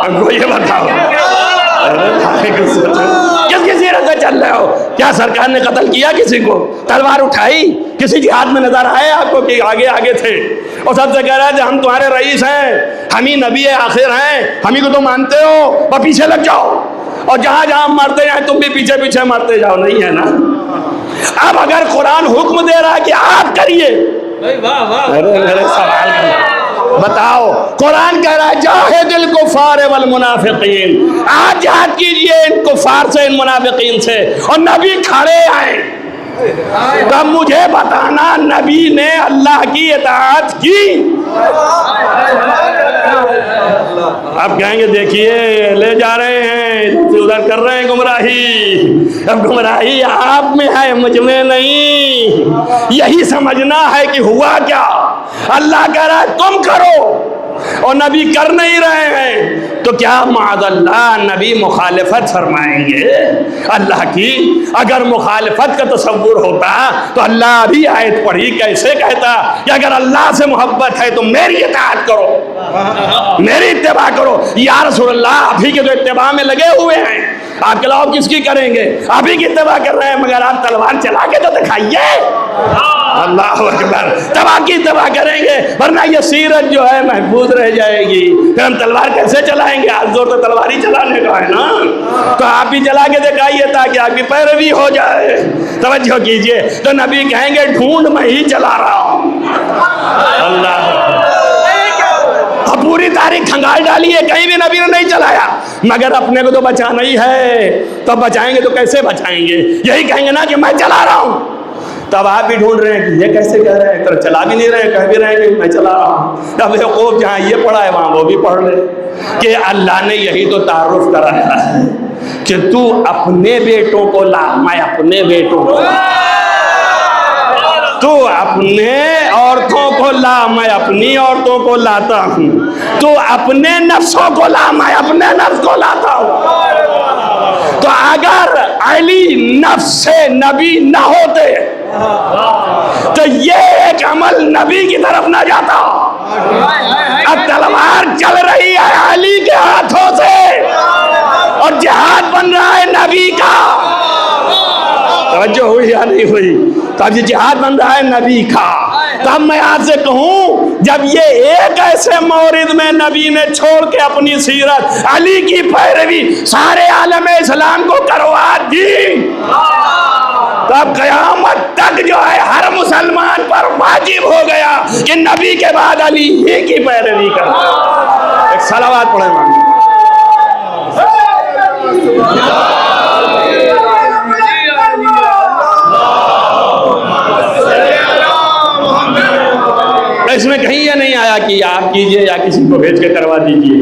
ہم کو یہ بتاؤ، کس کی سیرت پہ چل رہے ہو؟ کیا سرکار نے قتل کیا کسی کو؟ تلوار اٹھائی؟ کسی جہاد میں نظر آئے آپ کو کہ آگے آگے تھے؟ اور سب سے کہہ رہا ہے کہ ہم تمہارے رئیس ہیں، ہم ہی نبی آخر ہیں، ہم ہی کو تو مانتے ہو، اور پیچھے لگ جاؤ اور جہاں جہاں ہم مرتے جائیں تم بھی پیچھے پیچھے مرتے جاؤ، نہیں ہے نا؟ اب اگر قرآن حکم دے رہا ہے کہ آپ کریے، میرے سوال بتاؤ، قرآن کہہ رہا ہے جاہد الکفار والمنافقین، آج جہاد کیجئے ان کفار سے، ان منافقین سے، اور نبی کھڑے آئے۔ تب مجھے بتانا نبی نے اللہ کی اطاعت کی؟ اب کہیں گے دیکھیے لے جا رہے ہیں ادھر کر رہے ہیں گمراہی، اب گمراہی آپ میں ہے مجھ میں نہیں۔ یہی سمجھنا ہے کہ ہوا کیا، اللہ کہہ رہا ہے تم کرو اور نبی کر نہیں رہے ہیں، تو کیا معاذ اللہ نبی مخالفت فرمائیں گے اللہ کی؟ اگر مخالفت کا تصور ہوتا تو اللہ بھی آیت پڑھی کیسے کہتا کہ اگر اللہ سے محبت ہے تو میری اطاعت کرو، میری اتباع کرو۔ یا رسول اللہ آپ ہی کے تو اتباع میں لگے ہوئے ہیں، آپ کے علاوہ کس کی کریں گے؟ آپ ہی کی اتباع کر رہے ہیں، مگر آپ تلوار چلا کے تو دکھائیے۔ اللہ اکبر، تب آپ کی اتباع کریں گے، ورنہ یہ سیرت جو ہے محفوظ رہ جائے گی۔ پھر ہم تلوار کیسے چلائیں گے؟ آج زور تو تلوار ہی چلانے کا ہے نا، تو آپ بھی چلا کے دکھائیے تاکہ آپ کی پیروی ہو جائے۔ توجہ کیجئے، تو نبی کہیں گے ڈھونڈ میں ہی چلا رہا ہوں۔ اللہ پوری تاریخ کھنگال ڈالی ہے، کہیں بھی نبی نے نہیں چلایا، مگر اپنے کو تو بچانا ہی ہے، تو بچائیں گے تو کیسے بچائیں گے؟ یہی کہیں گے نا کہ میں چلا رہا ہوں۔ تب آپ بھی ڈھونڈ رہے ہیں کہ یہ کیسے کہہ رہے ہیں، تو چلا بھی نہیں رہے، کہہ بھی رہے ہیں کہ میں چلا رہا ہوں۔ اب خوب جہاں یہ پڑھا ہے وہاں وہ بھی پڑھ لے کہ اللہ نے یہی تو تعارف کرایا ہے کہ تو اپنے بیٹوں کو لا، میں اپنے بیٹوں کو لا، تو اپنے عورتوں کو لا، میں اپنی عورتوں کو لاتا ہوں، تو اپنے نفسوں کو لا، میں اپنے نفس کو لاتا ہوں۔ تو اگر علی نفس سے نبی نہ ہوتے تو یہ ایک عمل نبی کی طرف نہ جاتا۔ اب تلوار چل رہی ہے علی کے ہاتھوں سے اور جہاد بن رہا ہے نبی کا۔ توجہ ہوئی یا نہیں ہوئی؟ تو اب یہ جہاد بن رہا ہے نبی کا۔ تو اب میں آپ سے کہوں، جب یہ ایک ایسے مورد میں نبی نے چھوڑ کے اپنی سیرت علی کی پیروی سارے عالم اسلام کو کروا دی، تو اب قیامت تک جو ہے ہر مسلمان پر واجب ہو گیا کہ نبی کے بعد علی ہی کی پیروی کرے۔ ایک صلوات پڑھیں مانگی۔ اس میں کہیں یہ نہیں آیا کہ آپ کیجئے یا کسی کو بھیج کے کروا دیجئے،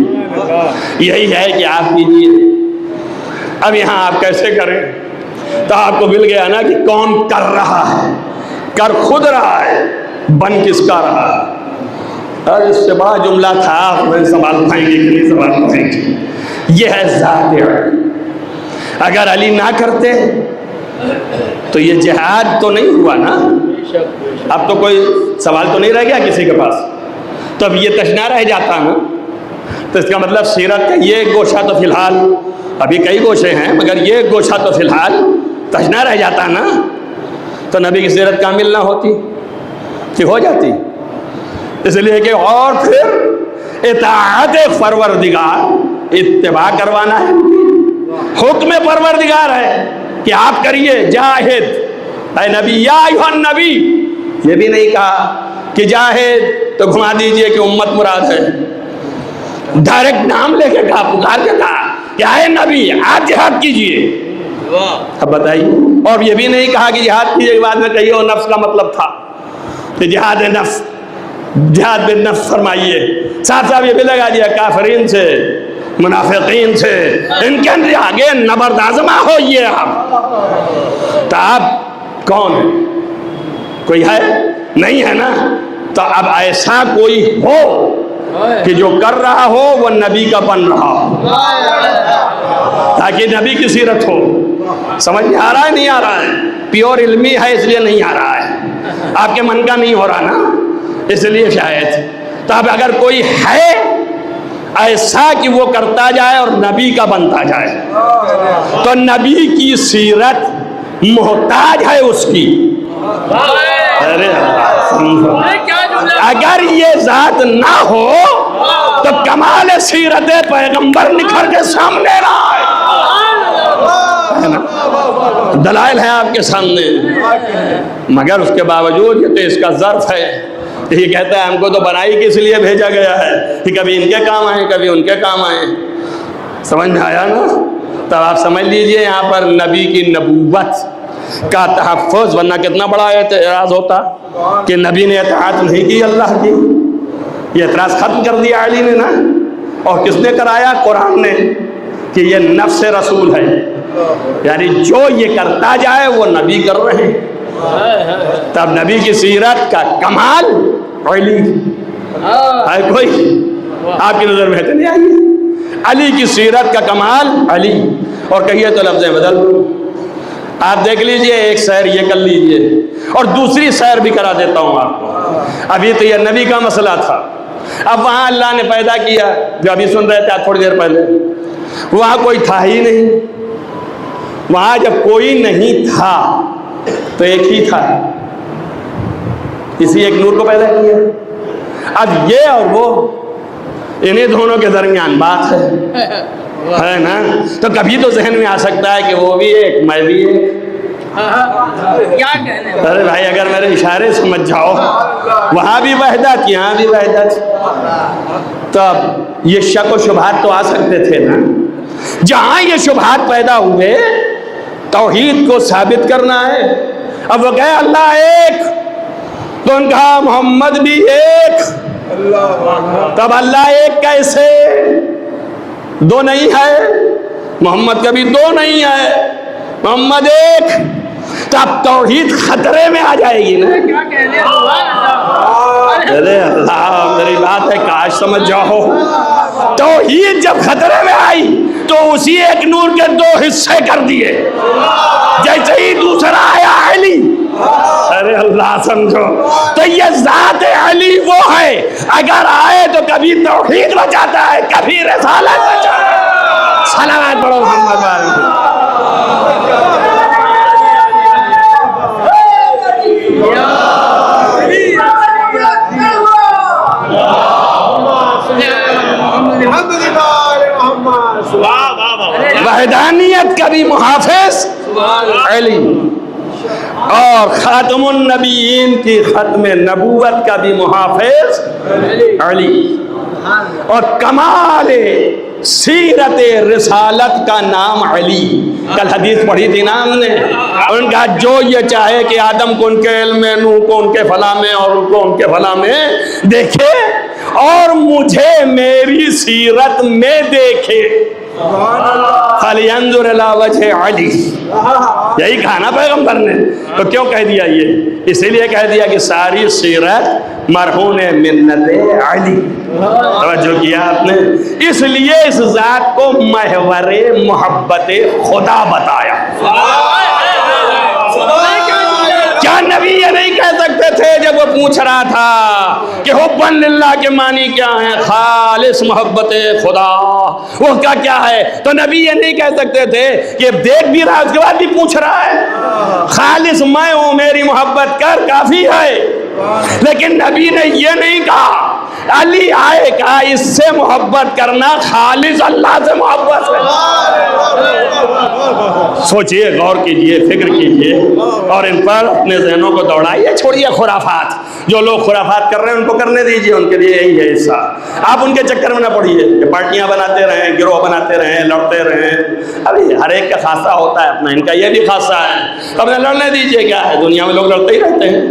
یہی ہے کہ آپ کیجئے۔ اب یہاں آپ کیسے کریں؟ تو آپ کو مل گیا نا کہ کون کر رہا ہے، کر خود رہا ہے، بن کس کا رہا ہے۔ اور اس سے بڑا جملہ تھا، آپ میں سوال اٹھائیں گے کہ نہیں سوال اٹھائیں گے، یہ ہے ذات علی۔ اگر علی نہ کرتے تو یہ جہاد تو نہیں ہوا نا، اب تو کوئی سوال تو نہیں رہ گیا کسی کے پاس، تو اب یہ تشنا رہ جاتا نا۔ تو اس کا مطلب سیرت کا یہ گوشہ تو فی الحال، ابھی کئی گوشے ہیں مگر یہ گوشہ تو فی الحال تشنا رہ جاتا نا، تو نبی کی سیرت کامل نہ ہوتی کہ ہو جاتی؟ اس لیے کہ اور پھر اطاعت پروردگار، اتباع کروانا ہے، حکم پروردگار ہے کہ آپ کریے جاہد، اے نبی یا ایھا النبی۔ یہ بھی نہیں کہا کہ جاہد تو گھما دیجئے کہ امت مراد ہے، ڈائریکٹ نام لے کے کہا، پکار کے کہا کہ اے نبی آپ جہاد کیجئے۔ اب بتائیے، اور یہ بھی نہیں کہا کہ جہاد کیجئے، بعد میں کہیے وہ نفس کا مطلب تھا کہ جہاد نفس، جہاد بالنفس فرمائیے، صاحب یہ بھی لگا دیا کافرین سے، منافقین سے، ان کے آگے نبردازمہ ہوئیے آپ۔ تو آپ کون ہیں؟ کوئی ہے؟ نہیں ہے نا۔ تو اب ایسا کوئی ہو کہ جو کر رہا ہو وہ نبی کا بن رہا ہو، تاکہ نبی کی سیرت ہو۔ سمجھ میں آ رہا ہے نہیں آ رہا ہے؟ پیور علمی ہے اس لیے نہیں آ رہا ہے، آپ کے من کا نہیں ہو رہا نا، اس لیے شاید۔ تو اب اگر کوئی ہے ایسا کہ وہ کرتا جائے اور نبی کا بنتا جائے، تو نبی کی سیرت محتاج ہے اس کی۔ ارے اگر یہ ذات نہ ہو تو کمال سیرت پیغمبر نکھر کے سامنے رہا ہے۔ دلائل ہیں آپ کے سامنے، مگر اس کے باوجود یہ تو اس کا ظرف ہے، یہ کہتا ہے ہم کو تو بنائی کس لیے بھیجا گیا ہے کہ کبھی ان کے کام آئیں کبھی ان کے کام آئیں۔ سمجھ میں آیا نا؟ تو آپ سمجھ لیجئے یہاں پر نبی کی نبوت کا تحفظ، ورنہ کتنا بڑا اعتراض ہوتا کہ نبی نے اطاعت نہیں کی اللہ کی۔ یہ اعتراض ختم کر دیا علی نے نا، اور کس نے کرایا؟ قرآن نے، کہ یہ نفس رسول ہے، یعنی جو یہ کرتا جائے وہ نبی کر رہے ہیں۔ تب نبی کی سیرت کا کمال علی ہے، کوئی آپ کی نظر میں ہے نہیں آئی؟ علی کی سیرت کا کمال علی، اور کہیے تو لفظیں بدل دو۔ آپ دیکھ لیجئے، ایک سیر یہ کر لیجئے اور دوسری سیر بھی کرا دیتا ہوں آپ کو۔ ابھی تو یہ نبی کا مسئلہ تھا، اب وہاں اللہ نے پیدا کیا، جو ابھی سن رہے تھے تھوڑی دیر پہلے، وہاں کوئی تھا ہی نہیں۔ وہاں جب کوئی نہیں تھا تو ایک ہی تھا، اسی ایک نور کو پیدا کیا۔ اب یہ اور وہ، انہیں دونوں کے درمیان بات ہے نا؟ تو کبھی تو ذہن میں آ سکتا ہے کہ وہ بھی ایک میں بھی ایک۔ ارے بھائی اگر میرے اشارے سمجھ جاؤ، وہاں بھی وحدت یہاں بھی وحدت، تو اب یہ شک و شبہات تو آ سکتے تھے نا۔ جہاں یہ شبہات پیدا ہوئے، توحید کو ثابت کرنا ہے۔ اب وہ کہے اللہ ایک، تو ان کہا محمد بھی ایک۔ تب اللہ ایک کیسے؟ دو نہیں ہے، محمد کا بھی دو نہیں ہے، محمد ایک۔ تو اب توحید خطرے میں آ جائے گی نا۔ ارے اللہ میری بات ہے کاش سمجھ جاؤ۔ توحید جب خطرے میں آئی تو اسی ایک نور کے دو حصے کر دیے، جیسے ہی دوسرا آیا علی۔ ارے اللہ سمجھو، تو یہ ذات علی وہ ہے، اگر آئے تو کبھی توحید بچاتا ہے کبھی رسالت بچاتا ہے۔ صلوات پڑھو محمد والے۔ وحدانیت کا بھی محافظ علی، اور خاتم النبیین کی ختم نبوت کا بھی محافظ علی، اور کمال سیرت رسالت کا نام علی۔ کل حدیث پڑھی تھی نا ہم نے، ان کا جو یہ چاہے کہ آدم کو ان کے علم میں، نوح کو ان کے فلاں میں، اور ان کو ان کے فلاں میں دیکھے، اور مجھے میری سیرت میں دیکھے۔ فَلْيَنْظُرْ إِلَىٰ وَجْهِ عَلِي، یہی کہا نا پیغمبر نے، تو کیوں کہہ دیا یہ؟ اسی لیے کہہ دیا کہ ساری سیرت مرہون منت علی، توجہ کیا آپ نے؟ اس لیے اس ذات کو محور محبت خدا بتایا۔ کیا نبی یہ نہیں کہہ سکتے تھے جب وہ پوچھ رہا تھا کہ حباً للہ کے معنی کیا ہیں؟ خالص محبت خدا، وہ کیا ہے؟ تو نبی یہ نہیں کہہ سکتے تھے کہ دیکھ بھی رہا اس کے بعد بھی پوچھ رہا ہے خالص میں ہوں، میری محبت کر، کافی ہے۔ لیکن نبی نے یہ نہیں کہا، علی آئے کہا اس سے محبت کرنا خالص اللہ سے محبت ہے۔ سوچئے، غور کیجئے، فکر کیجئے، اور ان پر اپنے ذہنوں کو دوڑائیے، چھوڑیے خرافات۔ جو لوگ خرافات کر رہے ہیں ان کو کرنے دیجئے، ان کے لیے یہی ہے حصہ۔ آپ ان کے چکر میں نہ پڑیے کہ پارٹیاں بناتے رہیں، گروہ بناتے رہیں، لڑتے رہیں۔ ابھی ہر ایک کا خاصہ ہوتا ہے اپنا، ان کا یہ بھی خاصہ ہے، اب لڑنے دیجئے۔ کیا ہے، دنیا میں لوگ لڑتے ہی رہتے ہیں۔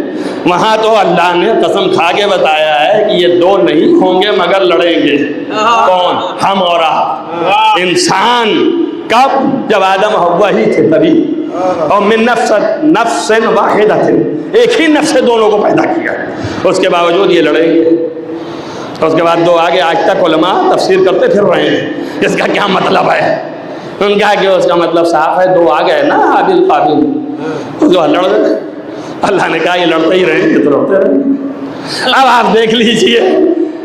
وہاں تو اللہ نے قسم کھا کے بتایا ہے کہ یہ دو نہیں ہوں گے مگر لڑیں گے۔ کون؟ ہم اور آپ۔ انسان کب؟ جب آدم حوا ہی تھے تبھی، اور من نفس واحدہ، ایک ہی نفس سے دونوں کو پیدا کیا، اس کے باوجود یہ لڑیں گے۔ اس کے بعد دو آگے آج تک علماء تفسیر کرتے پھر رہے ہیں اس کا کیا مطلب ہے۔ ان کا کہ اس کا مطلب صاف ہے، دو آگے نا حابیل قابیل، جو لڑ گئے۔ اللہ نے کہا یہ لڑتے ہی رہیں گے تو لڑتے رہیں گے۔ اب آپ دیکھ لیجئے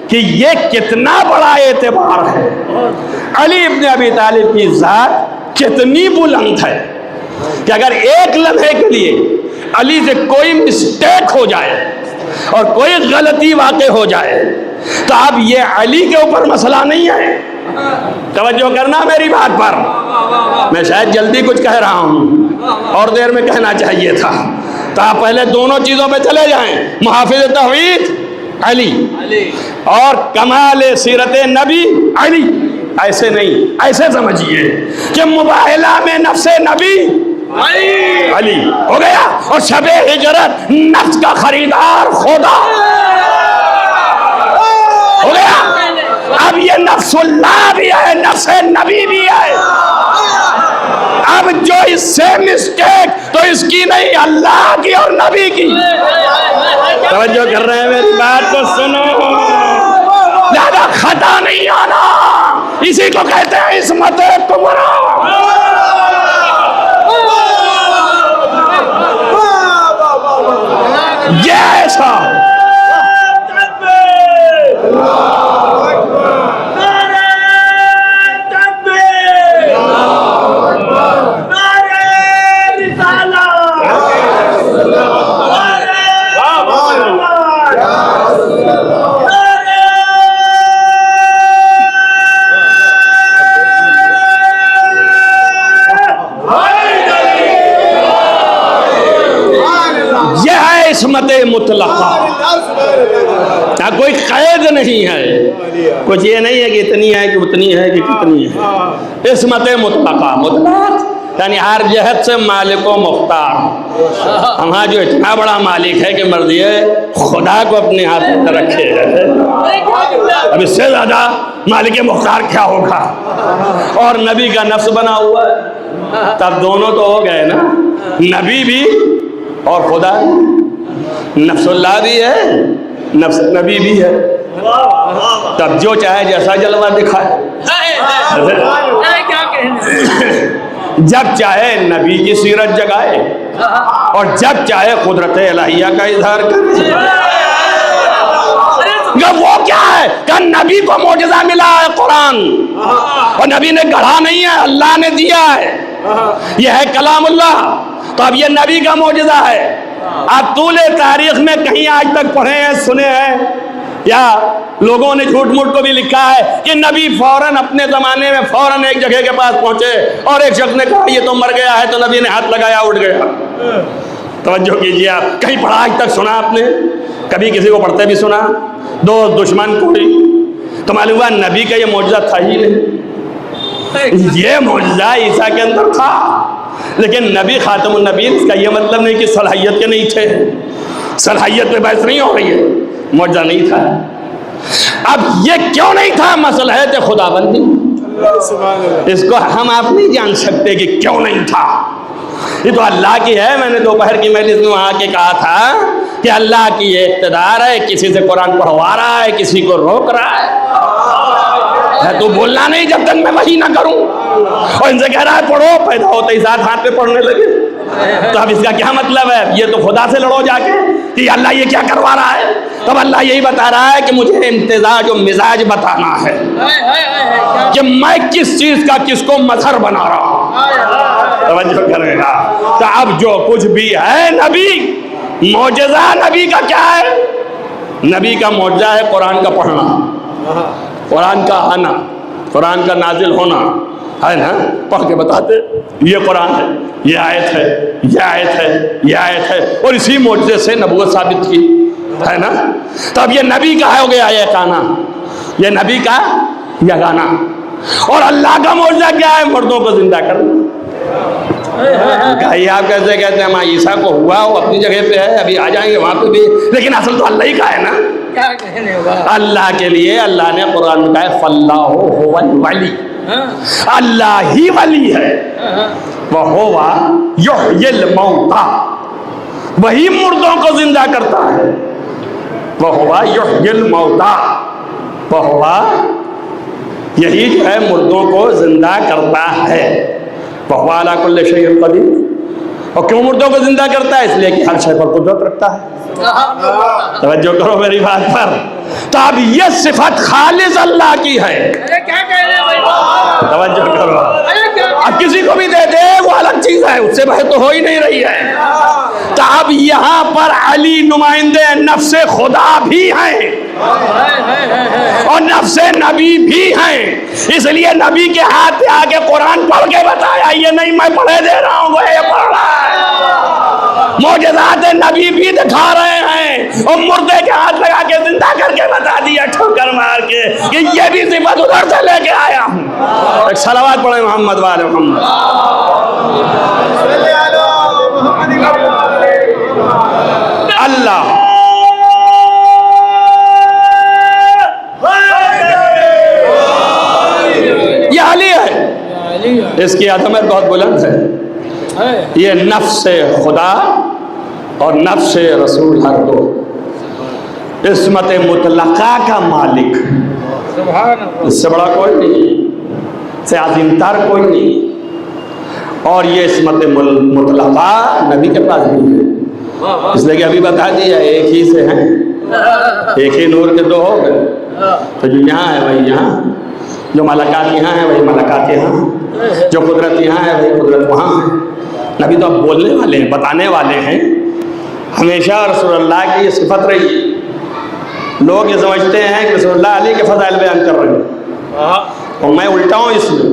کہ یہ کتنا بڑا اعتبار ہے، علی ابن ابی طالب کی ذات کتنی بلند ہے کہ اگر ایک لمحے کے لیے علی سے کوئی مسٹیک ہو جائے اور کوئی غلطی واقع ہو جائے تو اب یہ علی کے اوپر مسئلہ نہیں ہے۔ توجہ کرنا میری بات پر، میں شاید جلدی کچھ کہہ رہا ہوں اور دیر میں کہنا چاہیے تھا، تو آپ پہلے دونوں چیزوں پہ چلے جائیں، محافظ توحید علی اور کمال سیرت نبی علی۔ ایسے نہیں، ایسے سمجھیے کہ مباہلہ میں نفس نبی علی ہو گیا، اور شب ہجرت نفس کا خریدار خدا ہو گیا۔ اب یہ نفس اللہ بھی ہے، نفس نبی بھی ہے۔ اب جو اس سے مسٹیک تو اس کی نہیں، اللہ کی اور نبی کی۔ توجہ کر رہے ہیں میری بات کو؟ سنو، زیادہ خطا نہیں آنا، اسی کو کہتے ہیں عصمت کبریٰ۔ یہ ایسا عصمت مطلقہ، کوئی قید نہیں ہے، کچھ یہ نہیں ہے کہ اتنی ہے کہ اتنی ہے کہ کتنی ہے۔ عصمت مطلقہ، مطلق یعنی ہر جہت سے مالک و مختار۔ ہمارا جو اتنا بڑا مالک ہے کہ مرضی خدا کو اپنے ہاتھ میں رکھے، اب اس سے زیادہ مالک مختار کیا ہوگا؟ اور نبی کا نفس بنا ہوا ہے، تب دونوں تو ہو گئے نا، نبی بھی اور خدا بھی۔ نفس اللہ بھی ہے، نفس نبی بھی ہے، تب جو چاہے جیسا جلوہ دکھائے، جب چاہے نبی کی سیرت جگائے اور جب چاہے قدرت الہیہ کا اظہار کرے۔ وہ کیا ہے کہ نبی کو معجزہ ملا ہے قرآن، اور نبی نے گڑھا نہیں ہے، اللہ نے دیا ہے، یہ ہے کلام اللہ، تو اب یہ نبی کا معجزہ ہے۔ آپ طول تاریخ میں کہیں آج تک پڑھے ہیں، سنے ہیں، یا لوگوں نے جھوٹ موٹ کو بھی لکھا ہے کہ نبی فوراً اپنے زمانے میں فوراً ایک جگہ کے پاس پہنچے اور ایک شخص نے کہا یہ تو مر گیا ہے، تو نبی نے ہاتھ لگایا اٹھ گیا۔ توجہ کیجیے، آپ کہیں پڑھا آج تک سنا آپ نے؟ کبھی کسی کو پڑھتے بھی سنا؟ دوست دشمن کوئی؟ تو معلوم ہوا نبی کا یہ معجزہ تھا ہی نہیں۔ یہ معجزہ عیسیٰ کے اندر تھا، لیکن نبی خاتم النبیین، اس کا یہ مطلب نہیں کہ صلاحیت کے نہیں تھے، صلاحیت پہ بحث نہیں ہو رہی ہے، معجزہ نہیں تھا۔ اب یہ کیوں نہیں تھا؟ مسئلہ ہے خدا بندی۔ اس کو ہم آپ نہیں جان سکتے کہ کیوں نہیں تھا، یہ تو اللہ کی ہے۔ میں نے دوپہر کی مجلس میں وہاں کے کہا تھا کہ اللہ کی یہ اقتدار ہے، کسی سے قرآن پڑھوا رہا ہے، کسی کو روک رہا ہے تو بولنا نہیں جب تک میں وحی نہ کروں، اور ان سے کہہ رہا ہے پڑھو، پیدا ہوتے ہی ساتھ ہاتھ پہ پڑھنے لگے۔ تو اب اس کا کیا مطلب ہے؟ یہ تو خدا سے لڑو جا کے کہ اللہ یہ کیا کروا رہا ہے۔ تب اللہ یہی بتا رہا ہے کہ مجھے امتزاج و مزاج بتانا ہے کہ میں کس چیز کا کس کو مظہر بنا رہا ہوں۔ توجہ کرے گا۔ تو اب جو کچھ بھی ہے نبی، معجزہ نبی کا کیا ہے؟ نبی کا معجزہ ہے قرآن کا پڑھنا، قرآن کا آنا، قرآن کا نازل ہونا، ہے نا؟ پڑھ کے بتاتے یہ قرآن ہے، یہ آیت ہے، یہ آیت ہے، یہ آیت ہے، اور اسی معجزے سے نبوت ثابت کی، ہے نا؟ تو اب یہ نبی کا ہو گیا یہ گانا، یہ نبی کا یہ گانا۔ اور اللہ کا معجزہ کیا ہے؟ مردوں کو زندہ کرنا۔ کہیے آپ کیسے کہتے ہیں ہم عیسیٰ کو ہوا، وہ اپنی جگہ پہ ہے، ابھی آ جائیں گے وہاں پہ بھی، لیکن اصل تو اللہ ہی کا ہے نا۔ اللہ کے لیے اللہ نے قرآن میں کہا ہے فَاللَّهُ هُوَ الْوَلِيُّ، اللہ ہی ولی ہے۔ وَهُوَ يُحْيِي الْمَوْتَى، وہی مردوں کو زندہ کرتا ہے۔ وَهُوَ يُحْيِي الْمَوْتَى، وَهُوَ یہی جو ہے مردوں کو زندہ کرتا ہے۔ وَهُوَ عَلَىٰ كُلِّ شَيْءٍ قَدِيرٌ، اور کیوں مردوں کو زندہ کرتا ہے؟ اس لیے کہ ہر شے پر قدرت رکھتا ہے۔ توجہ کرو میری بات پر۔ تو اب یہ صفت خالص اللہ کی ہے۔ توجہ کرو، اب کسی کو بھی دے دے وہ الگ چیز ہے، اس سے بحث تو ہو ہی نہیں رہی ہے۔ تو اب یہاں پر علی نمائندے نفس خدا بھی ہیں اور نفس نبی بھی ہیں، اس لیے نبی کے ہاتھ پہ آ کے قرآن پڑھ کے بتایا، یہ نہیں میں پڑھے دے رہا ہوں، وہ یہ پڑھ رہا ہے۔ معجزات نبی بھی دکھا رہے ہیں، اور مردے کے ہاتھ لگا کے زندہ کر کے بتا دیا ٹھوکر مار کے کہ یہ بھی صفت ادھر سے لے کے آیا ہوں۔ ایک صلوات پڑھیں محمد والے محمد۔ اللہ یہ علی ہے، اس کی عظمت بہت بلند ہے۔ یہ نفس خدا اور نفس رسول ہر دو، عصمت مطلقہ کا مالک، اس سے بڑا کوئی نہیں، اس سے عظیم تر کوئی نہیں۔ اور یہ عصمت مطلقہ نبی کے پاس بھی ہے، اس لیے کہ ابھی بتا دیا ایک ہی سے ہیں، ایک ہی نور کے دو ہو گئے۔ تو جو یہاں ہے وہی یہاں، جو ملکات یہاں ہے وہی ملکات یہاں، جو قدرت یہاں ہے وہی قدرت وہاں ہے۔ نبی تو اب بولنے والے ہیں، بتانے والے ہیں۔ ہمیشہ رسول اللہ کی یہ صفت رہی ہے۔ لوگ یہ سمجھتے ہیں کہ رسول اللہ علی کے فضائل بیان کر رہے ہیں، اور میں الٹا ہوں اس میں،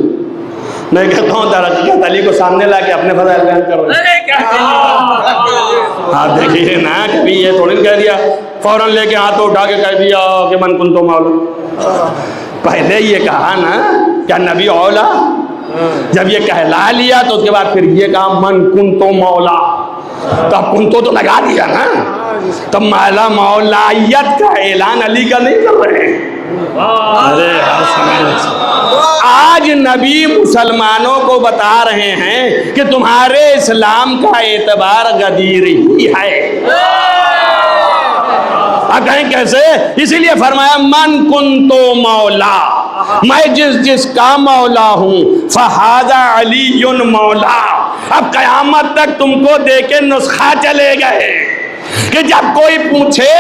میں کہتا ہوں در حقیقت علی کو سامنے لا کے اپنے فضائل بیان کر رہے ہیں۔ آپ دیکھیے نا، کبھی یہ تھوڑی کہہ دیا فوراً لے کے ہاتھ اٹھا کے کہہ دیا کہ من کنتو مولا۔ پہلے یہ کہا نا کیا نبی اولا، جب یہ کہلا لیا تو اس کے بعد پھر یہ کہا من کنتو مولا، تب کنتو تو لگا دیا نا، تب مولا مولایت کا اعلان علی کا نہیں کر رہے ہیں۔ آج نبی مسلمانوں کو بتا رہے ہیں کہ تمہارے اسلام کا اعتبار غدیر ہی ہے۔ اب کہیں کیسے؟ اسی لیے فرمایا من کنتو مولا، میں جس کا مولا ہوں، فہذا علی مولا۔ اب قیامت تک تم کو دے کے نسخہ چلے گئے کہ جب کوئی پوچھے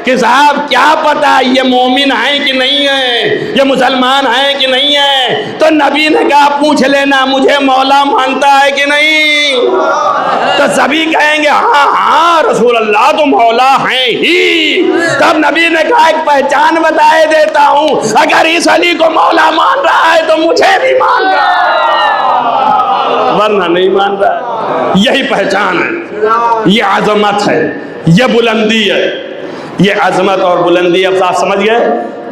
کہ صاحب کیا پتا یہ مومن ہیں کہ نہیں ہیں، یہ مسلمان ہیں کہ نہیں ہیں، تو نبی نے کہا پوچھ لینا مجھے مولا مانتا ہے کہ نہیں۔ تو سبھی کہیں گے ہاں ہاں رسول اللہ تو مولا ہیں ہی۔ تب نبی نے کہا ایک پہچان بتائے دیتا ہوں، اگر اس علی کو مولا مان رہا ہے تو مجھے بھی مان رہا ہے، ورنہ نہیں مان رہا ہے۔ یہی پہچان ہے، یہ عظمت ہے، یہ بلندی ہے، یہ عظمت اور بلندی۔ اب آپ سمجھ گئے؟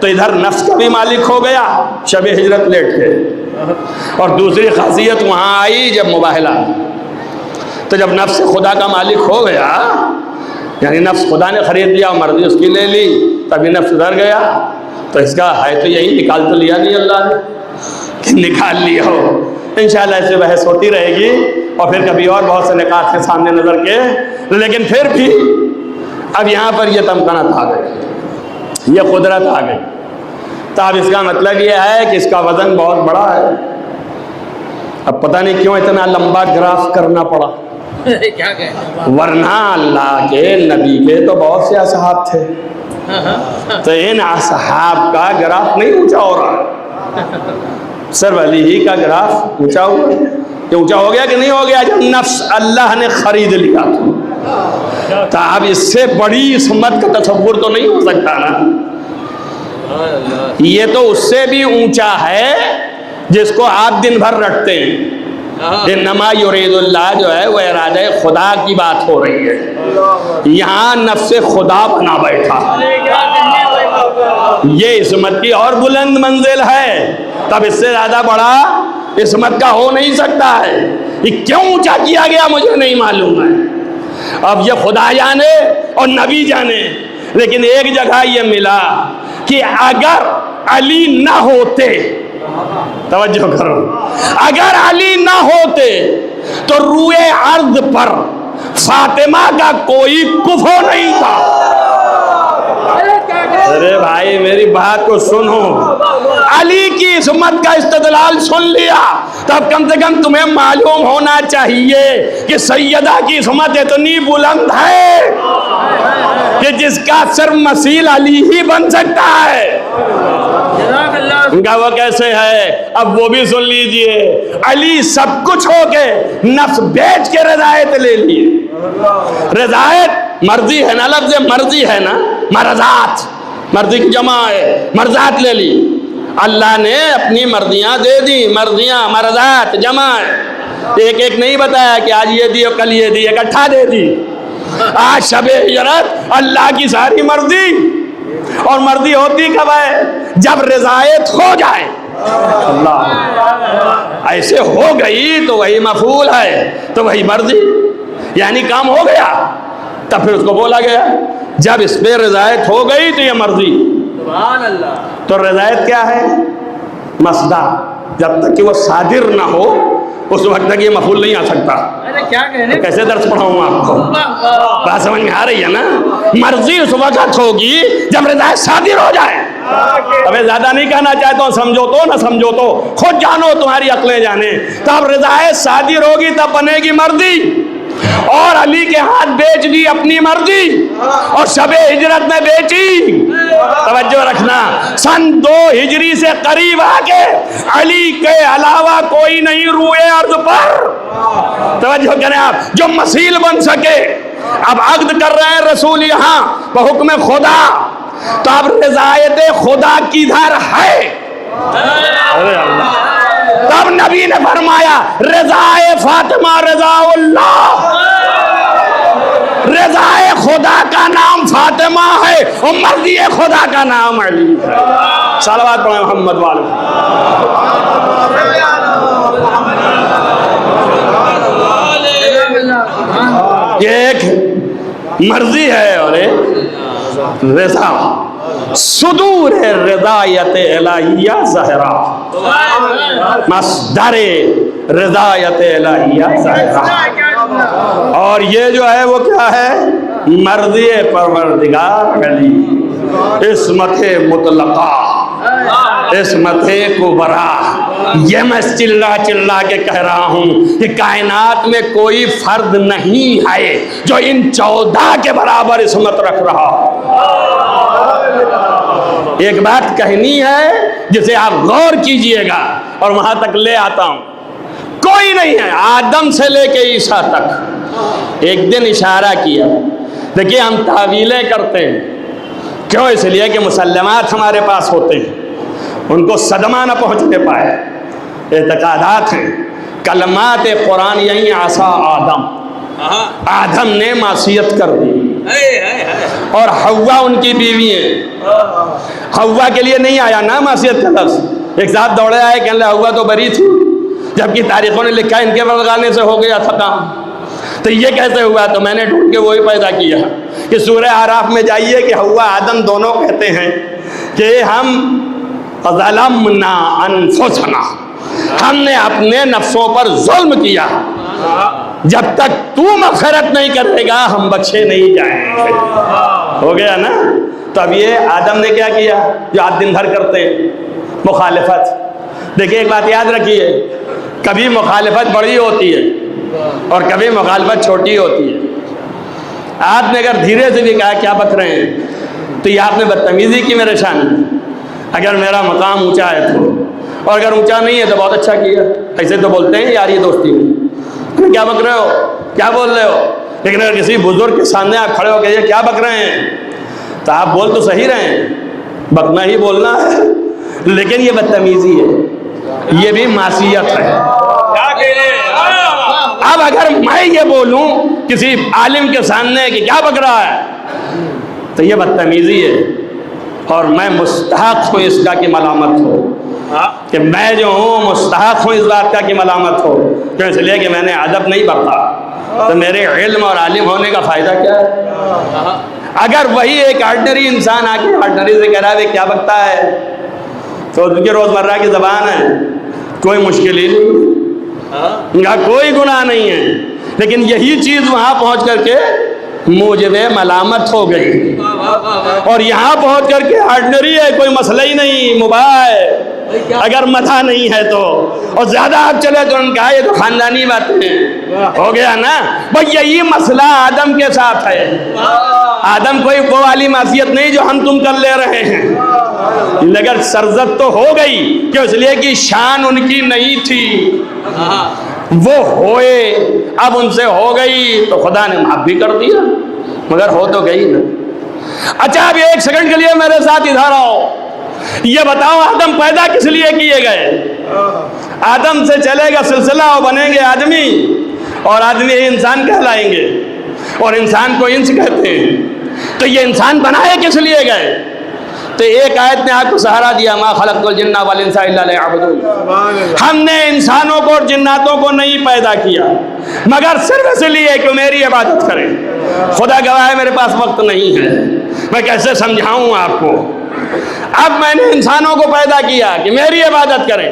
تو ادھر نفس کا بھی مالک ہو گیا، شب ہجرت لیٹ گئے، اور دوسری خاصیت وہاں آئی جب مباہلہ۔ تو جب نفس خدا کا مالک ہو گیا، یعنی نفس خدا نے خرید لیا اور مرضی اس کی لے لی، تبھی نفس ادھر گیا۔ تو اس کا ہے تو یہی، نکال تو لیا نہیں اللہ نے کہ نکال لیا ہو. انشاءاللہ اس سے بحث ہوتی رہے گی اور پھر کبھی اور بہت سے نکات کے سامنے نظر کے. لیکن پھر بھی اب یہاں پر یہ تمکنت آ گئی, یہ قدرت آ گئی. تو اب اس کا مطلب یہ ہے کہ اس کا وزن بہت بڑا ہے. اب پتہ نہیں کیوں اتنا لمبا گراف کرنا پڑا, ورنہ اللہ کے نبی کے تو بہت سے اصحاب تھے, تو ان اصحاب کا گراف نہیں اونچا ہو رہا, صرف علی ہی کا گراف اونچا ہوا. یہ اونچا ہو گیا کہ نہیں ہو گیا جب نفس اللہ نے خرید لیا تھا. تو اب اس سے بڑی عصمت کا تصور تو نہیں ہو سکتا نا. یہ تو اس سے بھی اونچا ہے جس کو آپ دن بھر رکھتے ہیں. انما یرید اللہ جو ہے وہ ارادہ خدا کی بات ہو رہی ہے. یہاں نفس خدا بنا بیٹھا, یہ عصمت کی اور بلند منزل ہے. تب اس سے زیادہ بڑا عصمت کا ہو نہیں سکتا ہے. یہ کیوں اونچا کیا گیا مجھے نہیں معلوم ہے. اب یہ خدا جانے اور نبی جانے. لیکن ایک جگہ یہ ملا کہ اگر علی نہ ہوتے, توجہ کرو, اگر علی نہ ہوتے تو روئے ارض پر فاطمہ کا کوئی کفو نہیں تھا. ارے بھائی میری بات کو سنو, علی کی عصمت کا استدلال سن لیا تب کم سے کم تمہیں معلوم ہونا چاہیے کہ سیدہ کی عصمت اتنی بلند ہے کہ جس کا صرف مثیل علی ہی بن سکتا ہے. ان کا وہ کیسے ہے اب وہ بھی سن لیجئے. علی سب کچھ ہو کے نفس بیچ کے رضایت لے لیے. رضایت مرضی ہے نا, لفظ مرضی ہے نا, مرضات مرضی کی جمع ہے, مرضات لے لی. اللہ نے اپنی مرضیاں دے دی, مرضیاں مرضات جمع ہے. ایک ایک نہیں بتایا کہ آج یہ دی اور کل یہ دی, اکٹھا دے دی. آج شب ہجرت اللہ کی ساری مرضی, اور مرضی ہوتی کب ہے جب رضایت ہو جائے. اللہ ایسے ہو گئی تو وہی مفعول ہے, تو وہی مرضی, یعنی کام ہو گیا تب پھر اس کو بولا گیا. جب اس پہ رضایت ہو گئی تو یہ مرضی. سبحان اللہ. تو رضایت کیا ہے؟ مصدر. جب تک کہ وہ صادر نہ ہو اس وقت تک یہ مفعول نہیں آ سکتا. کیسے درس پڑھاؤں آپ کو, بات سمجھ میں آ رہی ہے نا. مرضی اس وقت ہوگی جب رضایت صادر ہو جائے. ابھی زیادہ نہیں کہنا چاہتا ہوں, سمجھو تو نہ سمجھو تو خود جانو, تمہاری عقلیں جانے. تب رضایت صادر ہوگی تب بنے گی مرضی. اور علی کے ہاتھ بیچ دی اپنی مرضی, اور شب ہجرت میں بیچی. توجہ رکھنا, سن 2 ہجری سے قریب آ کے علی کے علاوہ کوئی نہیں روئے ارض پر. توجہ کریں آپ, جو مثیل بن سکے. اب عقد کر رہے ہیں رسول یہاں بحکم خدا, تو اب رضایت خدا کدھر ہے؟ تب نبی نے فرمایا رضائے فاطمہ رضا اللہ. رضائے خدا کا نام فاطمہ ہے اور مرضی خدا کا نام علی ہے. صلوات پڑھیں محمد والے. یہ ایک مرضی ہے اور ایک رضا. صدور رضایت الہیہ زہرا, مصدر رضایت الہیہ زہرا. اور یہ جو ہے وہ کیا ہے؟ مرضی پروردگار علی, عصمت مطلقہ, عصمت کبریٰ. یہ میں چلا کے کہہ رہا ہوں کہ کائنات میں کوئی فرد نہیں ہے جو ان 14 کے برابر عصمت رکھ رہا. ایک بات کہنی ہے جسے آپ غور کیجئے گا اور وہاں تک لے آتا ہوں. کوئی نہیں ہے آدم سے لے کے عیسیٰ تک. ایک دن اشارہ کیا, دیکھیے ہم تعویلیں کرتے ہیں, کیوں؟ اس لیے کہ مسلمات ہمارے پاس ہوتے ہیں, ان کو صدمہ نہ پہنچنے پائے. اعتقادات ہیں, کلمات قرآن یہی عصا آدم, آدم نے معصیت کر دی اور حوا ان کی بیوی ہیں. حوا کے لیے نہیں آیا نا معصیت کا لفظ. ایک صاحب دوڑے آئے کہ اللہ حوا تو بری تھی, جبکہ تاریخوں نے لکھا ان کے ورگانے سے ہو گیا تھا کام. تو یہ کیسے ہوا؟ تو میں نے ڈھونڈ کے وہی پیدا کیا کہ سورہ اعراف میں جائیے کہ حوا آدم دونوں کہتے ہیں کہ ہم ظلمنا انفسنا, ہم نے اپنے نفسوں پر ظلم کیا، جب تک تو مغفرت نہیں کرے گا ہم بخشے نہیں جائیں گے۔ ہو گیا نا؟ تو اب یہ آدم نے کیا کیا جو آج دن بھر کرتے ہیں؟ مخالفت۔ دیکھیے ایک بات یاد رکھیے، کبھی مخالفت بڑی ہوتی ہے اور کبھی مخالفت چھوٹی ہوتی ہے۔ آپ نے اگر دھیرے سے بھی کہا کیا بک رہے ہیں تو یہ آپ نے بدتمیزی کی میرے شان۔ اگر میرا مقام اونچا ہے تو، اور اگر اونچا نہیں ہے تو بہت اچھا کیا۔ ایسے تو بولتے ہیں یار یہ دوستی میں کیا بک رہے ہو، کیا بول رہے ہو، لیکن اگر کسی بزرگ کے سامنے آپ کھڑے ہو کہ یہ کیا بک رہے ہیں تو آپ بول تو صحیح رہے ہیں، بکنا ہی بولنا ہے، لیکن یہ بدتمیزی ہے، یہ بھی معصیت ہے۔ اب اگر میں یہ بولوں کسی عالم کے سامنے کہ کیا بک رہا ہے تو یہ بدتمیزی ہے، اور میں مستحق ہوں اس کا کہ ملامت ہو، کہ میں جو ہوں مستحق ہوں اس بات کا کہ ملامت ہو، کیوں؟ اس لیے کہ میں نے ادب نہیں برتا، تو میرے علم اور عالم ہونے کا فائدہ کیا ہے؟ اگر وہی ایک آرڈنری انسان آ کے آرڈنری سے کہہ رہا ہے کیا بکتا ہے تو ان کے روزمرہ کی زبان ہے، کوئی مشکل ہی نہیں، ان کا کوئی گناہ نہیں ہے، لیکن یہی چیز وہاں پہنچ کر کے موجب ملامت ہو گئی، اور یہاں پہنچ کر کے آرڈنری ہے، کوئی مسئلہ ہی نہیں، مباح ہے اگر مدح نہیں ہے تو، اور زیادہ آپ چلے تو ان کا یہ تو خاندانی باتیں ہیں۔ ہو گیا نا؟ بھئی یہی مسئلہ آدم کے ساتھ ہے۔ آدم کوئی وہ والی معصیت نہیں جو ہم تم کر لے رہے ہیں، لیکن سرزد تو ہو گئی کہ اس لیے کہ شان ان کی نہیں تھی، وہ ہوئے، اب ان سے ہو گئی تو خدا نے معاف بھی کر دیا، مگر ہو تو گئی نا۔ اچھا اب ایک سیکنڈ کے لیے میرے ساتھ ادھر آؤ، یہ بتاؤ آدم پیدا کس لیے کیے گئے؟ آدم سے چلے گا سلسلہ اور بنیں گے آدمی، اور آدمی انسان کہلائیں گے، اور انسان کو انس کہتے ہیں۔ تو یہ انسان بنائے کس لیے گئے؟ تو ایک آیت نے آپ کو سہارا دیا، ما خلقت الجن والانس الا لیعبدون، ہم نے انسانوں کو اور جناتوں کو نہیں پیدا کیا مگر صرف اس لیے کہ میری عبادت کریں۔ خدا گواہ ہے میرے پاس وقت نہیں ہے، میں کیسے سمجھاؤں آپ کو۔ اب میں نے انسانوں کو پیدا کیا کہ میری عبادت کریں۔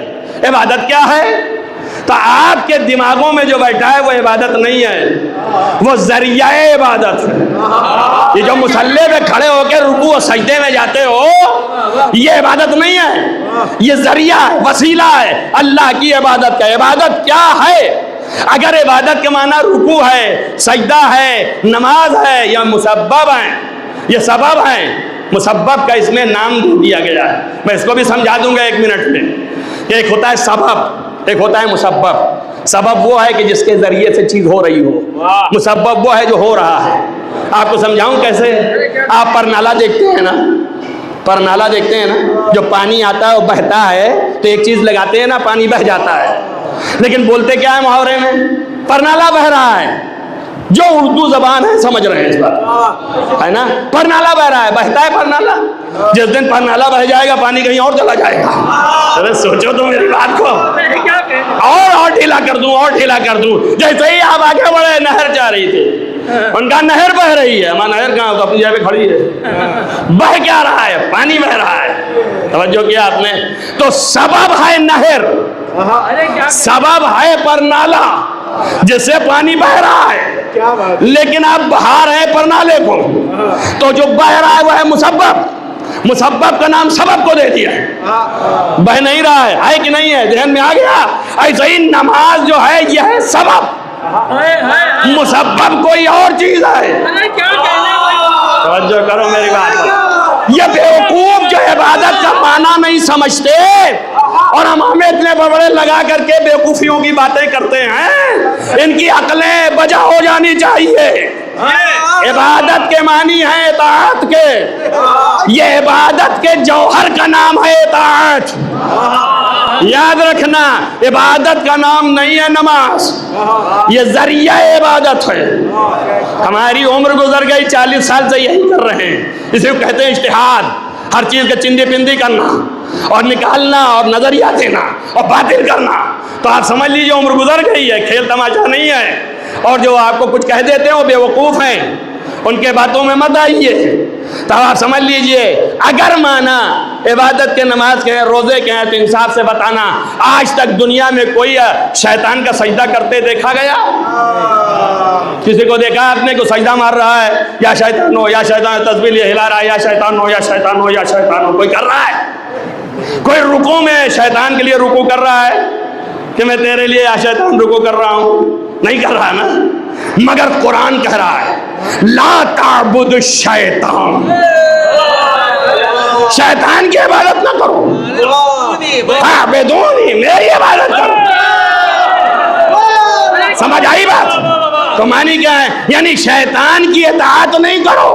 عبادت کیا ہے؟ تو آپ کے دماغوں میں جو بیٹھا ہے وہ عبادت نہیں ہے، وہ ذریعہ عبادت ہے۔ یہ جو مصلی پہ کھڑے ہو کے رکوع و سجدے میں جاتے ہو یہ عبادت نہیں ہے، یہ ذریعہ ہے، وسیلہ ہے اللہ کی عبادت کا۔ عبادت کیا ہے؟ اگر عبادت کے معنی رکوع ہے، سجدہ ہے، نماز ہے، یا مسبب ہیں، یہ سبب ہیں، مسبب کا اس میں نام دیا گیا ہے۔ میں اس کو بھی سمجھا دوں گا ایک منٹ میں۔ ایک ہوتا ہے سبب، ایک ہوتا ہے مسبب۔ سبب وہ ہے کہ جس کے ذریعے سے چیز ہو رہی ہو، مسبب وہ ہے جو ہو رہا ہے۔ آپ کو سمجھاؤں کیسے؟ آپ پرنالہ دیکھتے ہیں نا، پرنالہ دیکھتے ہیں نا، جو پانی آتا ہے وہ بہتا ہے تو ایک چیز لگاتے ہیں نا، پانی بہہ جاتا ہے، لیکن بولتے کیا ہے محاورے میں؟ پرنالہ بہہ رہا ہے۔ جو اردو زبان ہے سمجھ رہے ہیں اس بات ہے نا، پرنالہ بہ رہا ہے، بہتا ہے پرنالہ۔ جس دن پرنالہ بہ جائے گا پانی کہیں اور چلا جائے گا۔ ارے سوچو تو میری بات کو، اور ڈھیلا کر دوں، اور ڈھیلا کر دوں۔ جیسے ہی آپ آگے بڑھے نہر جا رہی تھی، ان کا نہر بہ رہی ہے، ہمارا نہر کہاں تو اپنی جگہ پہ کھڑی ہے، بہ کیا رہا ہے؟ پانی بہ رہا ہے۔ توجہ کیا آپ نے؟ تو سبب ہے نہر، سبب ہے پرنالہ جس سے پانی بہ رہا ہے، لیکن آپ بہا رہے ہیں پرنالے کو، تو جو بہ رہا ہے وہ ہے مسبب۔ مسبب کا نام سبب کو دے دیا ہے، بہ نہیں رہا ہے کہ نہیں ہے؟ ذہن میں آ گیا؟ ایسے ہی نماز جو ہے یہ ہے سبب، مسبب کوئی اور چیز ہے۔ توجہ کرو میری بات۔ یہ بیوقوف جو عبادت کا معنی نہیں سمجھتے اور ہم ہمیں اتنے بڑے لگا کر کے بیوقوفیوں کی باتیں کرتے ہیں، ان کی عقلیں بجا ہو جانی چاہیے۔ عبادت کے معنی ہے اطاعت کے، یہ عبادت کے جوہر کا نام ہے اطاعت۔ یاد رکھنا، عبادت کا نام نہیں ہے نماز، یہ ذریعہ عبادت ہے۔ ہماری عمر گزر گئی، 40 سال سے یہی کر رہے ہیں، اسے کہتے ہیں اجتہاد، ہر چیز کا چندی پندی کرنا اور نکالنا اور نظریہ دینا اور باطل کرنا۔ تو آپ سمجھ لیجیے عمر گزر گئی ہے، کھیل تماشا نہیں ہے، اور جو آپ کو کچھ کہہ دیتے ہیں وہ بیوقوف ہیں، ان کے باتوں میں مت آئیے. تو آپ سمجھ لیجئے اگر مانا عبادت کے، نماز کے، روزے کے ہیں تو انصاف سے بتانا آج تک دنیا میں کوئی شیطان کا سجدہ کرتے دیکھا گیا؟ کسی کو دیکھا آپ نے کو سجدہ مار رہا ہے یا شیطان ہو یا شیطان تسبیح لیے ہلا رہا ہے یا شیطان ہو یا شیطان ہو یا شیطان ہو؟ کوئی کر رہا ہے؟ کوئی رکوع میں شیطان کے لیے رکوع کر رہا ہے کہ میں تیرے لیے یا شیطان رکوع کر رہا ہوں؟ نہیں کر رہا نا. مگر قرآن کہہ رہا ہے لا تعبد الشیطان، شیطان کی عبادت نہ کرو، عبدونی، میری عبادت کرو. سمجھ آئی بات؟ تو معنی کیا ہے؟ یعنی شیطان کی اطاعت نہیں کرو،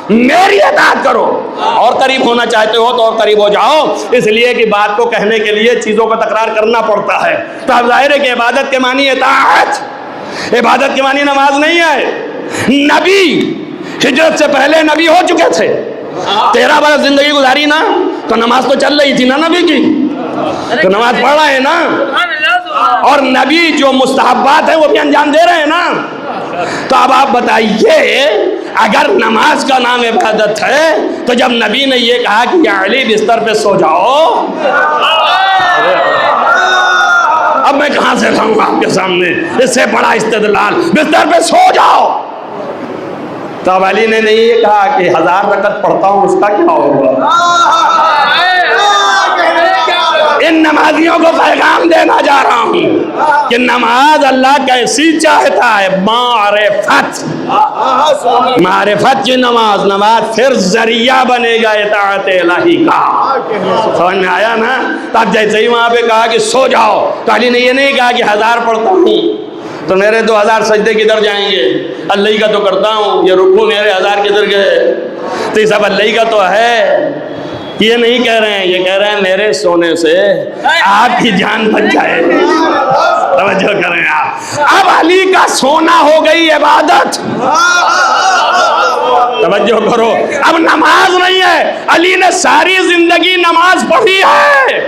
میری اطاعت کرو. اور قریب ہونا چاہتے ہو تو اور قریب ہو جاؤ، اس لیے کہ بات کو کہنے کے لیے چیزوں کو تکرار کرنا پڑتا ہے. تو اب ظاہر ہے کہ عبادت کے معنی اطاعت، عبادت کے معنی نماز نہیں ہے. نبی ہجرت سے پہلے نبی ہو چکے تھے، 13 برس زندگی گزاری نا، تو نماز تو چل رہی تھی نا نبی کی، تو نماز پڑھ رہے ہیں نا. اور نبی جو مستحبات ہیں وہ بھی انجام دے رہے ہیں نا. تو اب آپ بتائیے اگر نماز کا نام عبادت ہے تو جب نبی نے یہ کہا کہ یا علی بستر پہ سو جاؤ، اب میں کہاں سے کھاؤں آپ کے سامنے اس سے بڑا استدلال، بستر پہ سو جاؤ. تو اب علی نے نہیں یہ کہا کہ 1000 رکعت پڑھتا ہوں اس کا کیا ہوگا. ان نمازیوں کو پیغام دینا جا رہا ہوں کہ نماز اللہ کیسی چاہتا ہے، معرفت، معرفت کی نماز. نماز پھر ذریعہ بنے گا اطاعت الہی کا. سمجھ میں آیا نا؟ تب جیسے ہی وہاں پہ کہا کہ سو جاؤ تو علی نے یہ نہیں کہا کہ 1000 پڑھتا ہوں تو میرے 2000 سجدے کدھر جائیں گے، اللہ کا تو کرتا ہوں، یہ رکوع میرے 1000 کدھر گئے. تو یہ سب اللہ کا تو ہے. یہ نہیں کہہ رہے ہیں، یہ کہہ رہے ہیں میرے سونے سے آپ کی جان بچ جائے. توجہ کریں آپ. اب علی کا سونا ہو گئی عبادت. توجہ کرو. اب نماز نہیں ہے، علی نے ساری زندگی نماز پڑھی ہے.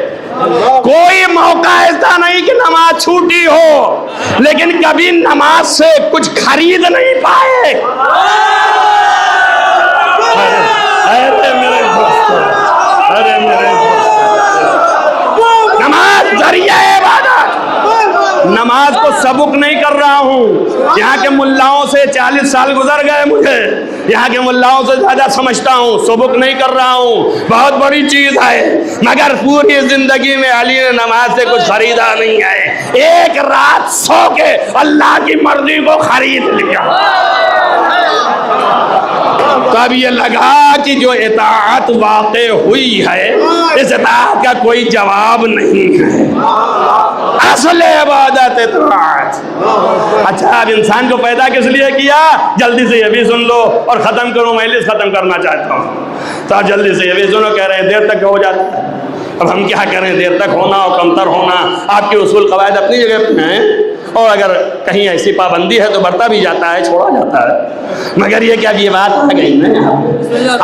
کوئی موقع ایسا نہیں کہ نماز چھوٹی ہو، لیکن کبھی نماز سے کچھ خرید نہیں پائے. نماز ذریعہ عبادت. نماز کو سبق نہیں کر رہا ہوں. یہاں کے ملاؤں سے 40 سال گزر گئے، مجھے یہاں کے ملاؤں سے زیادہ سمجھتا ہوں. سبق نہیں کر رہا ہوں، بہت بڑی چیز ہے. مگر پوری زندگی میں علی نے نماز سے کچھ خریدا نہیں ہے. ایک رات سو کے اللہ کی مرضی کو خرید لیا. تب یہ لگا کہ جو اطاعت واقع ہوئی ہے اس اطاعت کا کوئی جواب نہیں ہے. اصل عبادت اطاعت. اچھا اب انسان کو پیدا کس لیے کیا؟ جلدی سے یہ بھی سن لو اور ختم کروں، مجلس ختم کرنا چاہتا ہوں. تو آپ جلدی سے یہ بھی سنو. کہہ رہے ہیں دیر تک ہو جاتا ہے. اب ہم کیا کریں، دیر تک ہونا اور کمتر ہونا آپ کے اصول قواعد اپنی جگہ پہ ہیں، اور اگر کہیں ایسی پابندی ہے تو بڑھتا بھی جاتا ہے، چھوڑا جاتا ہے. مگر یہ کہ اب یہ بات آ گئی نا،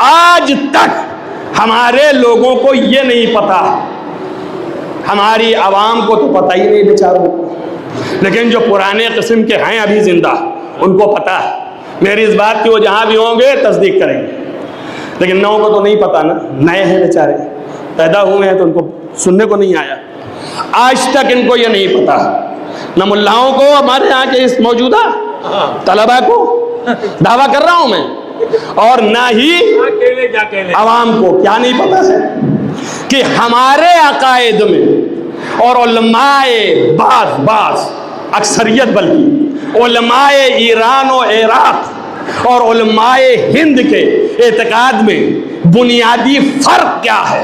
آج تک ہمارے لوگوں کو یہ نہیں پتا، ہماری عوام کو تو پتہ ہی نہیں بیچاروں کو، لیکن جو پرانے قسم کے ہیں ابھی زندہ ان کو پتا ہے. میری اس بات کی وہ جہاں بھی ہوں گے تصدیق کریں گے. لیکن نو کو تو نہیں پتا نا، نئے ہیں بیچارے، پیدا ہوئے ہیں تو ان کو سننے کو نہیں آیا. آج تک ان کو یہ نہیں پتا، نہ ملاؤں کو، ہمارے یہاں کے اس موجودہ طلبہ کو دعویٰ کر رہا ہوں میں، اور نہ ہی عوام کو. کیا نہیں پتا ہے کہ ہمارے عقائد میں اور علماء بعض اکثریت بلکہ علماء ایران و عراق اور علماء ہند کے اعتقاد میں بنیادی فرق کیا ہے؟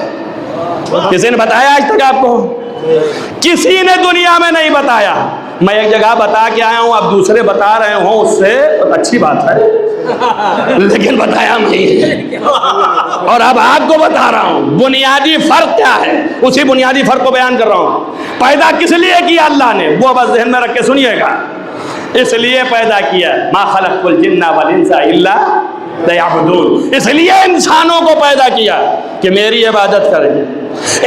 کسی نے بتایا آج تک آپ کو؟ کسی نے دنیا میں نہیں بتایا. میں ایک جگہ بتا کے آیا ہوں، اب دوسرے بتا رہے ہوں اس سے اچھی بات ہے، لیکن بتایا نہیں. اور اب آپ کو بتا رہا ہوں بنیادی فرق کیا ہے. اسی بنیادی فرق کو بیان کر رہا ہوں. پیدا کس لیے کیا اللہ نے، وہ بس ذہن میں رکھ کے سنیے گا. اس لیے پیدا کیا ما خلقت الجن والانس الا لیعبدون. اس لیے انسانوں کو پیدا کیا کہ میری عبادت کریں.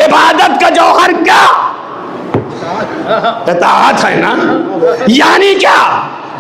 عبادت کا جوہر کیا؟ اطاعت ہے نا. یعنی کیا؟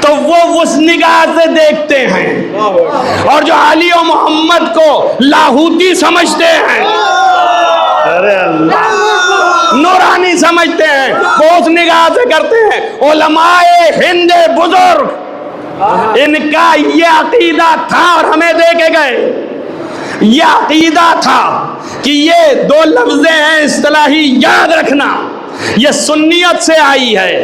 تو وہ اس نگاہ سے دیکھتے ہیں، اور جو علی و محمد کو لاہوتی سمجھتے ہیں، ارے اللہ، نورانی سمجھتے ہیں، وہ اس نگاہ سے کرتے ہیں۔ علماء ہند بزرگ ان کا یہ عقیدہ تھا اور ہمیں دے کے گئے۔ یہ عقیدہ تھا کہ یہ دو لفظیں ہیں اصطلاحی، یاد رکھنا، یہ سنیت سے آئی ہے۔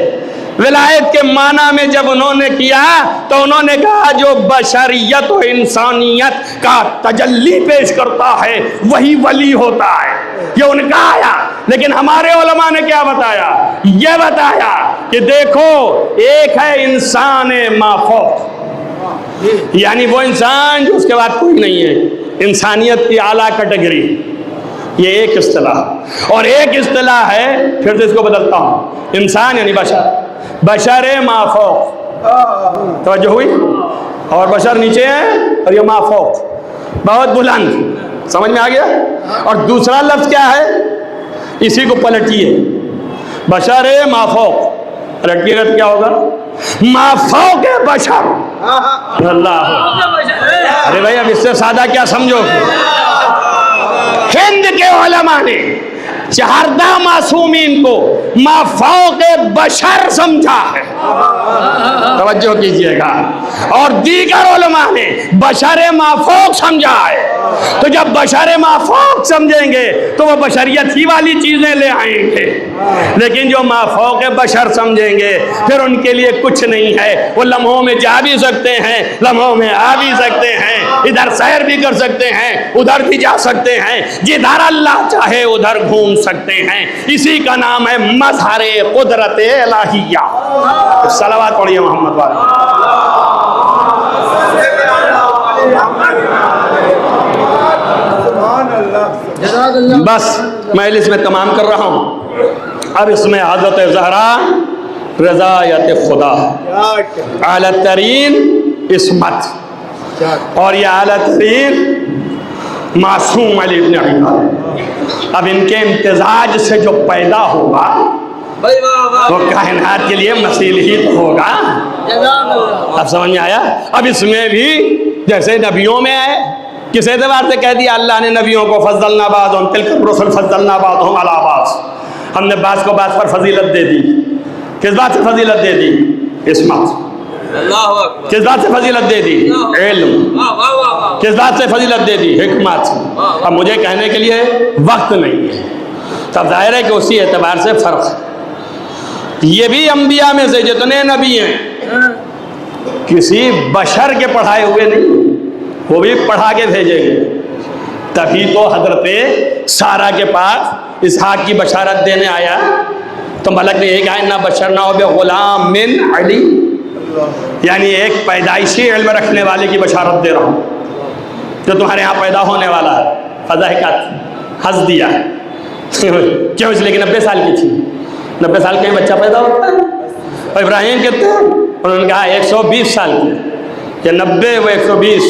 ولایت کے معنی میں جب انہوں نے کیا تو انہوں نے کہا جو بشریت و انسانیت کا تجلی پیش کرتا ہے وہی ولی ہوتا ہے، یہ ان کا آیا۔ لیکن ہمارے علماء نے کیا بتایا؟ یہ بتایا کہ دیکھو ایک ہے انسان مافوق، یعنی وہ انسان جو اس کے بعد کوئی نہیں ہے، انسانیت کی اعلیٰ کیٹیگری، یہ ایک اصطلاح۔ اور ایک اصطلاح ہے، پھر سے اس کو بدلتا ہوں، انسان یعنی بشر، بشر مافوق، توجہ ہوئی؟ اور بشر نیچے ہے اور یہ مافوق، بہت بلند، سمجھ میں آ گیا؟ اور دوسرا لفظ کیا ہے؟ اسی کو پلٹیے، بشر مافوق، پلٹیے گا تو کیا ہوگا؟ مافوق بشر۔ اللہ، ارے بھائی اب اس سے سادہ کیا سمجھو گے؟ ہند کے علماء نے چہاردہ معصومین کو مافوق بشر سمجھا ہے، توجہ کیجئے گا، اور دیگر علماء نے بشر مافوق سمجھا ہے۔ تو جب بشر مافوق سمجھیں گے تو وہ بشریت ہی والی چیزیں لے آئیں گے، لیکن جو مافوق بشر سمجھیں گے پھر ان کے لیے کچھ نہیں ہے، وہ لمحوں میں جا بھی سکتے ہیں، لمحوں میں آ بھی سکتے ہیں، ادھر سیر بھی کر سکتے ہیں، ادھر بھی جا سکتے ہیں، جدھر اللہ چاہے ادھر گھوم سکتے ہیں۔ اسی کا نام ہے مظہر قدرت الہیہ۔ صلوات پڑھیے محمد والے۔ بس میں اس میں تمام کر رہا ہوں۔ اب اس میں حضرت زہرا رضایت خدا، اعلیٰ ترین عصمت، اور یہ اعلیٰ ترین معصوم علی ابن ابی طالب۔ اب ان کے امتزاج سے جو پیدا ہوگا وہ کائنات کے لیے مسیل ہی تو ہوگا۔ اب سمجھ میں آیا؟ اب اس میں بھی جیسے نبیوں میں آئے، کس اعتبار سے کہہ دیا اللہ نے نبیوں کو فضلنا بعضهم تلک الرسل فضلنا بعضهم علی بعض، ہم نے بعض کو بعض پر فضیلت دے دی۔ کس بات سے فضیلت دے دی؟ عصمت۔ کس بات سے فضیلت دے دی؟ علم۔ کس بات سے فضیلت دے دی؟ حکمت۔ اب مجھے کہنے کے لیے وقت نہیں ہے، تب ظاہر ہے کہ اسی اعتبار سے فرق ہے۔ یہ بھی انبیاء میں سے جتنے نبی ہیں کسی بشر کے پڑھائے ہوئے نہیں، وہ بھی پڑھا کے بھیجیں گے۔ تبھی تو حضرت سارہ کے پاس اسحاق کی بشارت دینے آیا تو ملک نے ایک آئے نہ بشر نہ ہو بے غلام من علی، یعنی ایک پیدائشی علم رکھنے والے کی بشارت دے رہا ہوں جو تمہارے ہاں پیدا ہونے والا ہے۔ فضحکت، ہنس دیا۔ کیوں؟ اس لیے کہ 90 سال کی تھی، 90 سال کے بچہ پیدا ہوتا ہے۔ اور ابراہیم کہتے ہیں، انہوں نے کہا 120 سال کے، یا 90 وہ 120،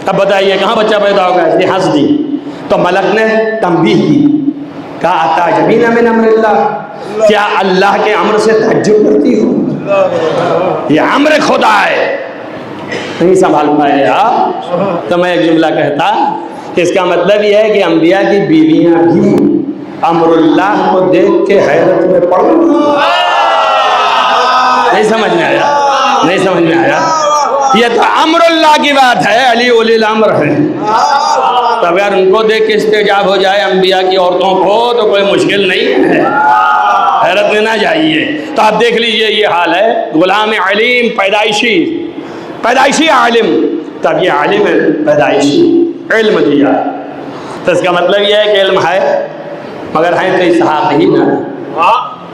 اب بتائیے کہاں بچہ پیدا ہوگا؟ اس لیے ہنس دی۔ تو ملک نے تنبیہ کی، کہا اتعجبین من امر اللہ، کیا اللہ کے امر سے تعجب کرتی ہو؟ یہ امر خدا ہے، نہیں سنبھال پائے آپ؟ تو میں ایک جملہ کہتا، اس کا مطلب یہ ہے کہ انبیاء کی بیویاں بھی امر اللہ کو دیکھ کے حیرت میں پڑ گئی۔ نہیں سمجھ میں آیا؟ نہیں سمجھ میں آیا؟ یہ تو امر اللہ کی بات ہے، علی اولی الامر ہے۔ تو اگر ان کو دیکھ کے استعجاب ہو جائے انبیاء کی عورتوں کو تو کوئی مشکل نہیں ہے، حیرت میں نہ جائیے۔ تو آپ دیکھ لیجئے یہ حال ہے، غلام علیم، پیدائشی عالم، تب یہ عالم ہے پیدائشی علم دیا۔ تو اس کا مطلب یہ ہے کہ علم ہے مگر ہیں تو اسحاق ہی نا۔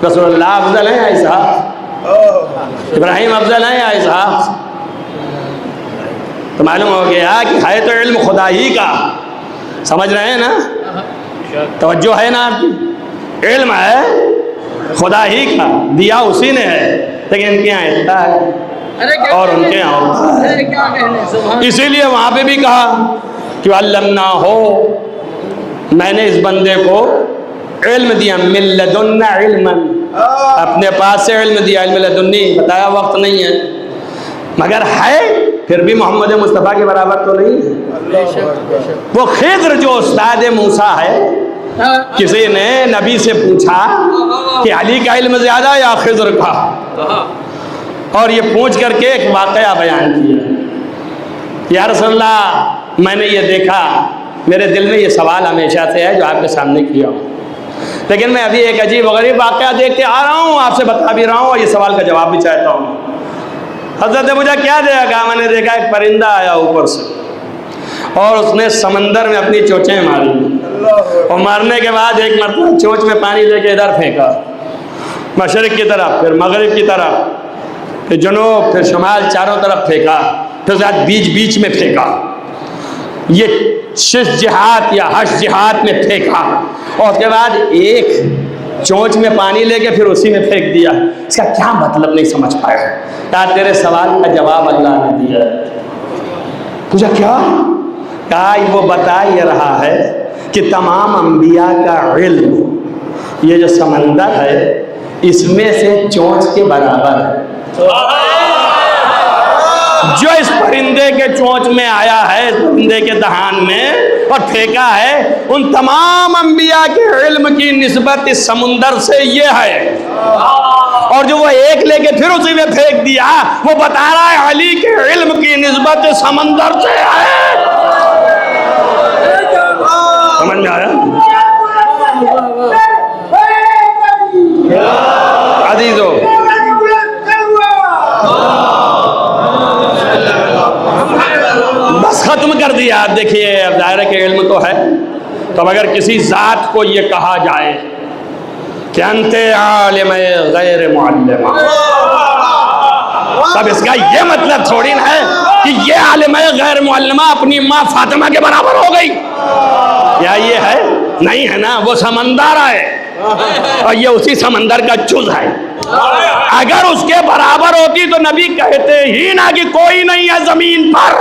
رسول اللہ افضل ہیں یا اسحاق؟ ابراہیم افضل ہیں یا اسحاق؟ تو معلوم ہو گیا کہ ہے تو علم خدا ہی کا، سمجھ رہے ہیں نا؟ توجہ ہے نا آپ کی؟ علم ہے خدا ہی کا، دیا اسی نے ہے، لیکن ان کے یہاں اتنا ہے اور ان کے یہاں ہوتا ہے۔ اسی لیے وہاں پہ بھی کہا کہ علمنا ہو، میں نے اس بندے کو علم دیا، من لدنا علما، اپنے پاس سے علم دیا، علم لدنی بتایا، وقت نہیں ہے، مگر ہے پھر بھی محمد مصطفیٰ کے برابر تو نہیں ہے۔ وہ خضر جو استاد موسیٰ ہے، کسی نے نبی سے پوچھا کہ علی کا علم زیادہ یا خضر کا، اور یہ پوچھ کر کے ایک واقعہ بیان کیا، یا رسول اللہ میں نے یہ دیکھا، میرے دل میں یہ سوال ہمیشہ سے ہے جو آپ کے سامنے کیا ہوں، لیکن میں ابھی ایک عجیب و غریب واقعہ دیکھتے آ رہا ہوں، آپ سے بتا بھی رہا ہوں، اور یہ سوال کا جواب بھی چاہتا ہوں۔ حضرت نے مجھے کیا دیکھا؟ میں نے دیکھا ایک پرندہ آیا اوپر سے، اور اس نے سمندر میں اپنی چونچیں ماری، اور مارنے کے بعد ایک مرتبہ چونچ میں پانی لے کے ادھر پھینکا، مشرق کی طرف، پھر مغرب کی طرف، پھر جنوب، پھر شمال، چاروں طرف پھینکا، پھر ساتھ بیچ میں پھینکا، یہ 6 جہات یا 8 جہات میں پھینکا، اور اس کے بعد ایک چونچ میں پانی لے کے پھر اسی میں پھینک دیا۔ اس کا کیا مطلب نہیں سمجھ پایا؟ کہا تیرے سوال کا جواب اللہ نے دیا۔ پوچھا کیا؟ کہا وہ بتا یہ رہا ہے کہ تمام انبیاء کا علم یہ جو سمندر ہے اس میں سے چونچ کے برابر ہے۔ جو اس پرندے کے چونچ میں آیا ہے، پرندے کے دہان میں اور پھینکا ہے، ان تمام انبیاء کے علم کی نسبت اس سمندر سے یہ ہے، اور جو وہ ایک لے کے پھر اسی میں پھینک دیا، وہ بتا رہا ہے علی کے علم کی نسبت اس سمندر سے ہے۔ سمجھ میں آیا؟ عزیزو، بس ختم کر دیا۔ آپ دیکھیے، اب ظاہر کہ علم تو ہے، تو اب اگر کسی ذات کو یہ کہا جائے کہ انت عالم غیر معلمہ، تب اس کا یہ مطلب تھوڑی نہ ہے کہ یہ عالم غیر معلمہ اپنی ماں فاطمہ کے برابر ہو گئی، یا یہ ہے؟ نہیں ہے نا، وہ سمندر ہے اور یہ اسی سمندر کا جز ہے۔ اگر اس کے برابر ہوتی تو نبی کہتے ہی نہ کہ کوئی نہیں ہے زمین پر،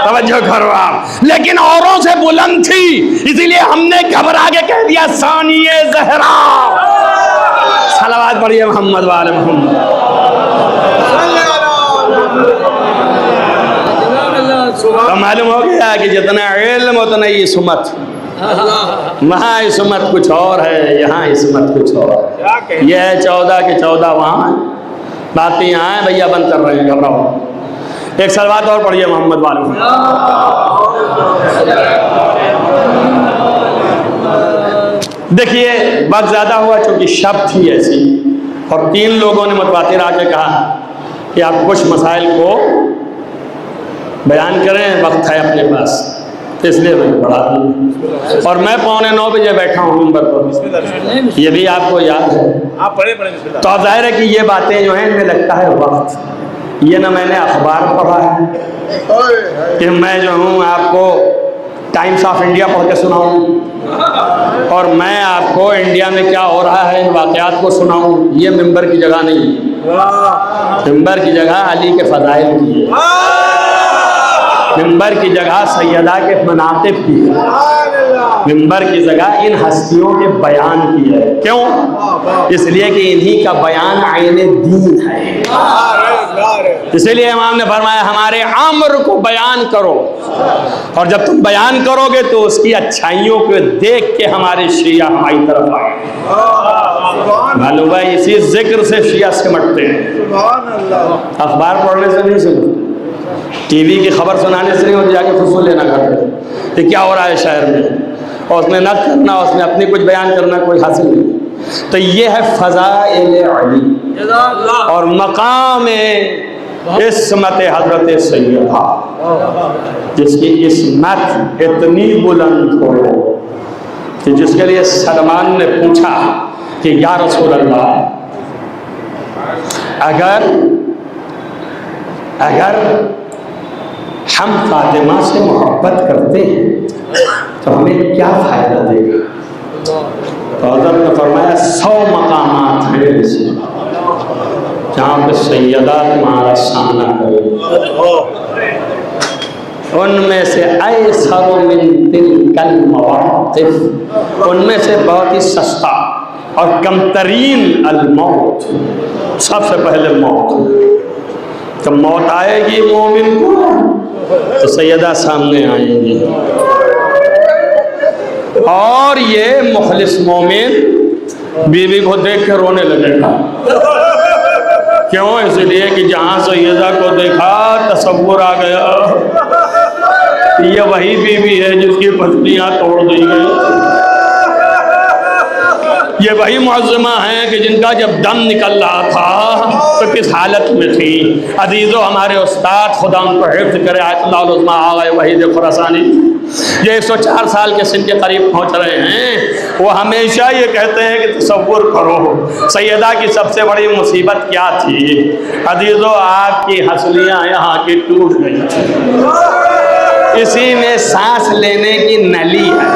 توجہ کرو آپ، لیکن اوروں سے بلند تھی، اسی لیے ہم نے گھبرا کے کہہ دیا ثانی زہرا۔ صلوات پڑھیے محمد وآل محمد۔ تو معلوم ہو گیا کہ جتنا علم اتنا ہی عصمت، وہاں عصمت کچھ اور ہے، یہاں عصمت کچھ اور ہے۔ یہ ہے 14 کے 14 وہاں ہیں، باقی یہاں ہیں، بھیا بند کر رہے ہیں، گھبراؤ۔ ایک سلوات اور پڑھیے محمد والوں۔ دیکھیے وقت زیادہ ہوا چونکہ شب تھی ایسی، اور 3 لوگوں نے متواتر آ کے کہا کہ آپ کچھ مسائل کو بیان کریں، وقت ہے اپنے پاس، تو اس لیے میں پڑھا دوں، اور میں 8:45 بجے بیٹھا ہوں ممبر پر، یہ بھی آپ کو یاد ہے۔ تو اب ظاہر ہے کہ یہ باتیں جو ہیں ان میں لگتا ہے وقت، یہ نہ میں نے اخبار پڑھا ہے کہ میں جو ہوں آپ کو ٹائمز آف انڈیا پڑھ کے سناؤں، اور میں آپ کو انڈیا میں کیا ہو رہا ہے ان واقعات کو سناؤں، یہ ممبر کی جگہ نہیں۔ ممبر کی جگہ علی کے فضائل کی ہے، ممبر کی جگہ سیدہ کے مناقب کی ہے، ممبر کی جگہ ان ہستیوں کے بیان کی ہے۔ کیوں؟ اس لیے کہ انہی کا بیان عین دین ہے، اسی لیے امام نے فرمایا ہمارے امر کو بیان کرو، اور جب تم بیان کرو گے تو اس کی اچھائیوں کو دیکھ کے ہمارے شیعہ ہماری طرف آئیں گے۔ معلوم ہے اسی ذکر سے شیعہ سمٹتے ہیں، اخبار پڑھنے سے نہیں سمجھتے، ٹی وی کی خبر سنانے سے نہیں ہوتی، جا کے فصول لینا گھر پہ کہ کیا ہو رہا ہے شہر میں، اور اس میں نقد کرنا، اس میں اپنی کچھ بیان کرنا کوئی حاصل نہیں۔ تو یہ ہے فضائل علی اور مقام عصمت حضرت سیدہ، جس کی عصمت اتنی بلند ہو کہ جس کے لیے سلمان نے پوچھا کہ یا رسول اللہ اگر ہم فاطمہ سے محبت کرتے ہیں تو ہمیں کیا فائدہ دے گا؟ تو حضرت نے فرمایا 100 مقامات ہیں ایسے جہاں پہ سیدہ تمہارا سامنا کرے، ان میں سے ایسر من تلک المواقف، ان میں سے بہت ہی سستا اور کم ترین الموت، سب سے پہلے موت. جب موت آئے گی مومن کو تو سیدہ سامنے آئیں گی، اور یہ مخلص مومن بیوی کو دیکھ کے رونے لگے گا. کیوں؟ اس لیے کہ جہاں سیدہ کو دیکھا تصور آ گیا یہ وہی بیوی ہے جس کی پسلیاں توڑ دی گئی، یہ وہی معظمہ ہیں کہ جن کا جب دم نکل رہا تھا تو کس حالت میں تھی. عزیزو، ہمارے استاد خدا ان کو حفظ کرے آیت اللہ العظمیٰ آغا وحید خراسانی، یہ 104 سال کے سن کے قریب پہنچ رہے ہیں، وہ ہمیشہ یہ کہتے ہیں کہ تصور کرو سیدہ کی سب سے بڑی مصیبت کیا تھی. عزیزو، آپ کی ہنسلیاں یہاں کی ٹوٹ گئی تھی، اسی میں سانس لینے کی نلی ہے.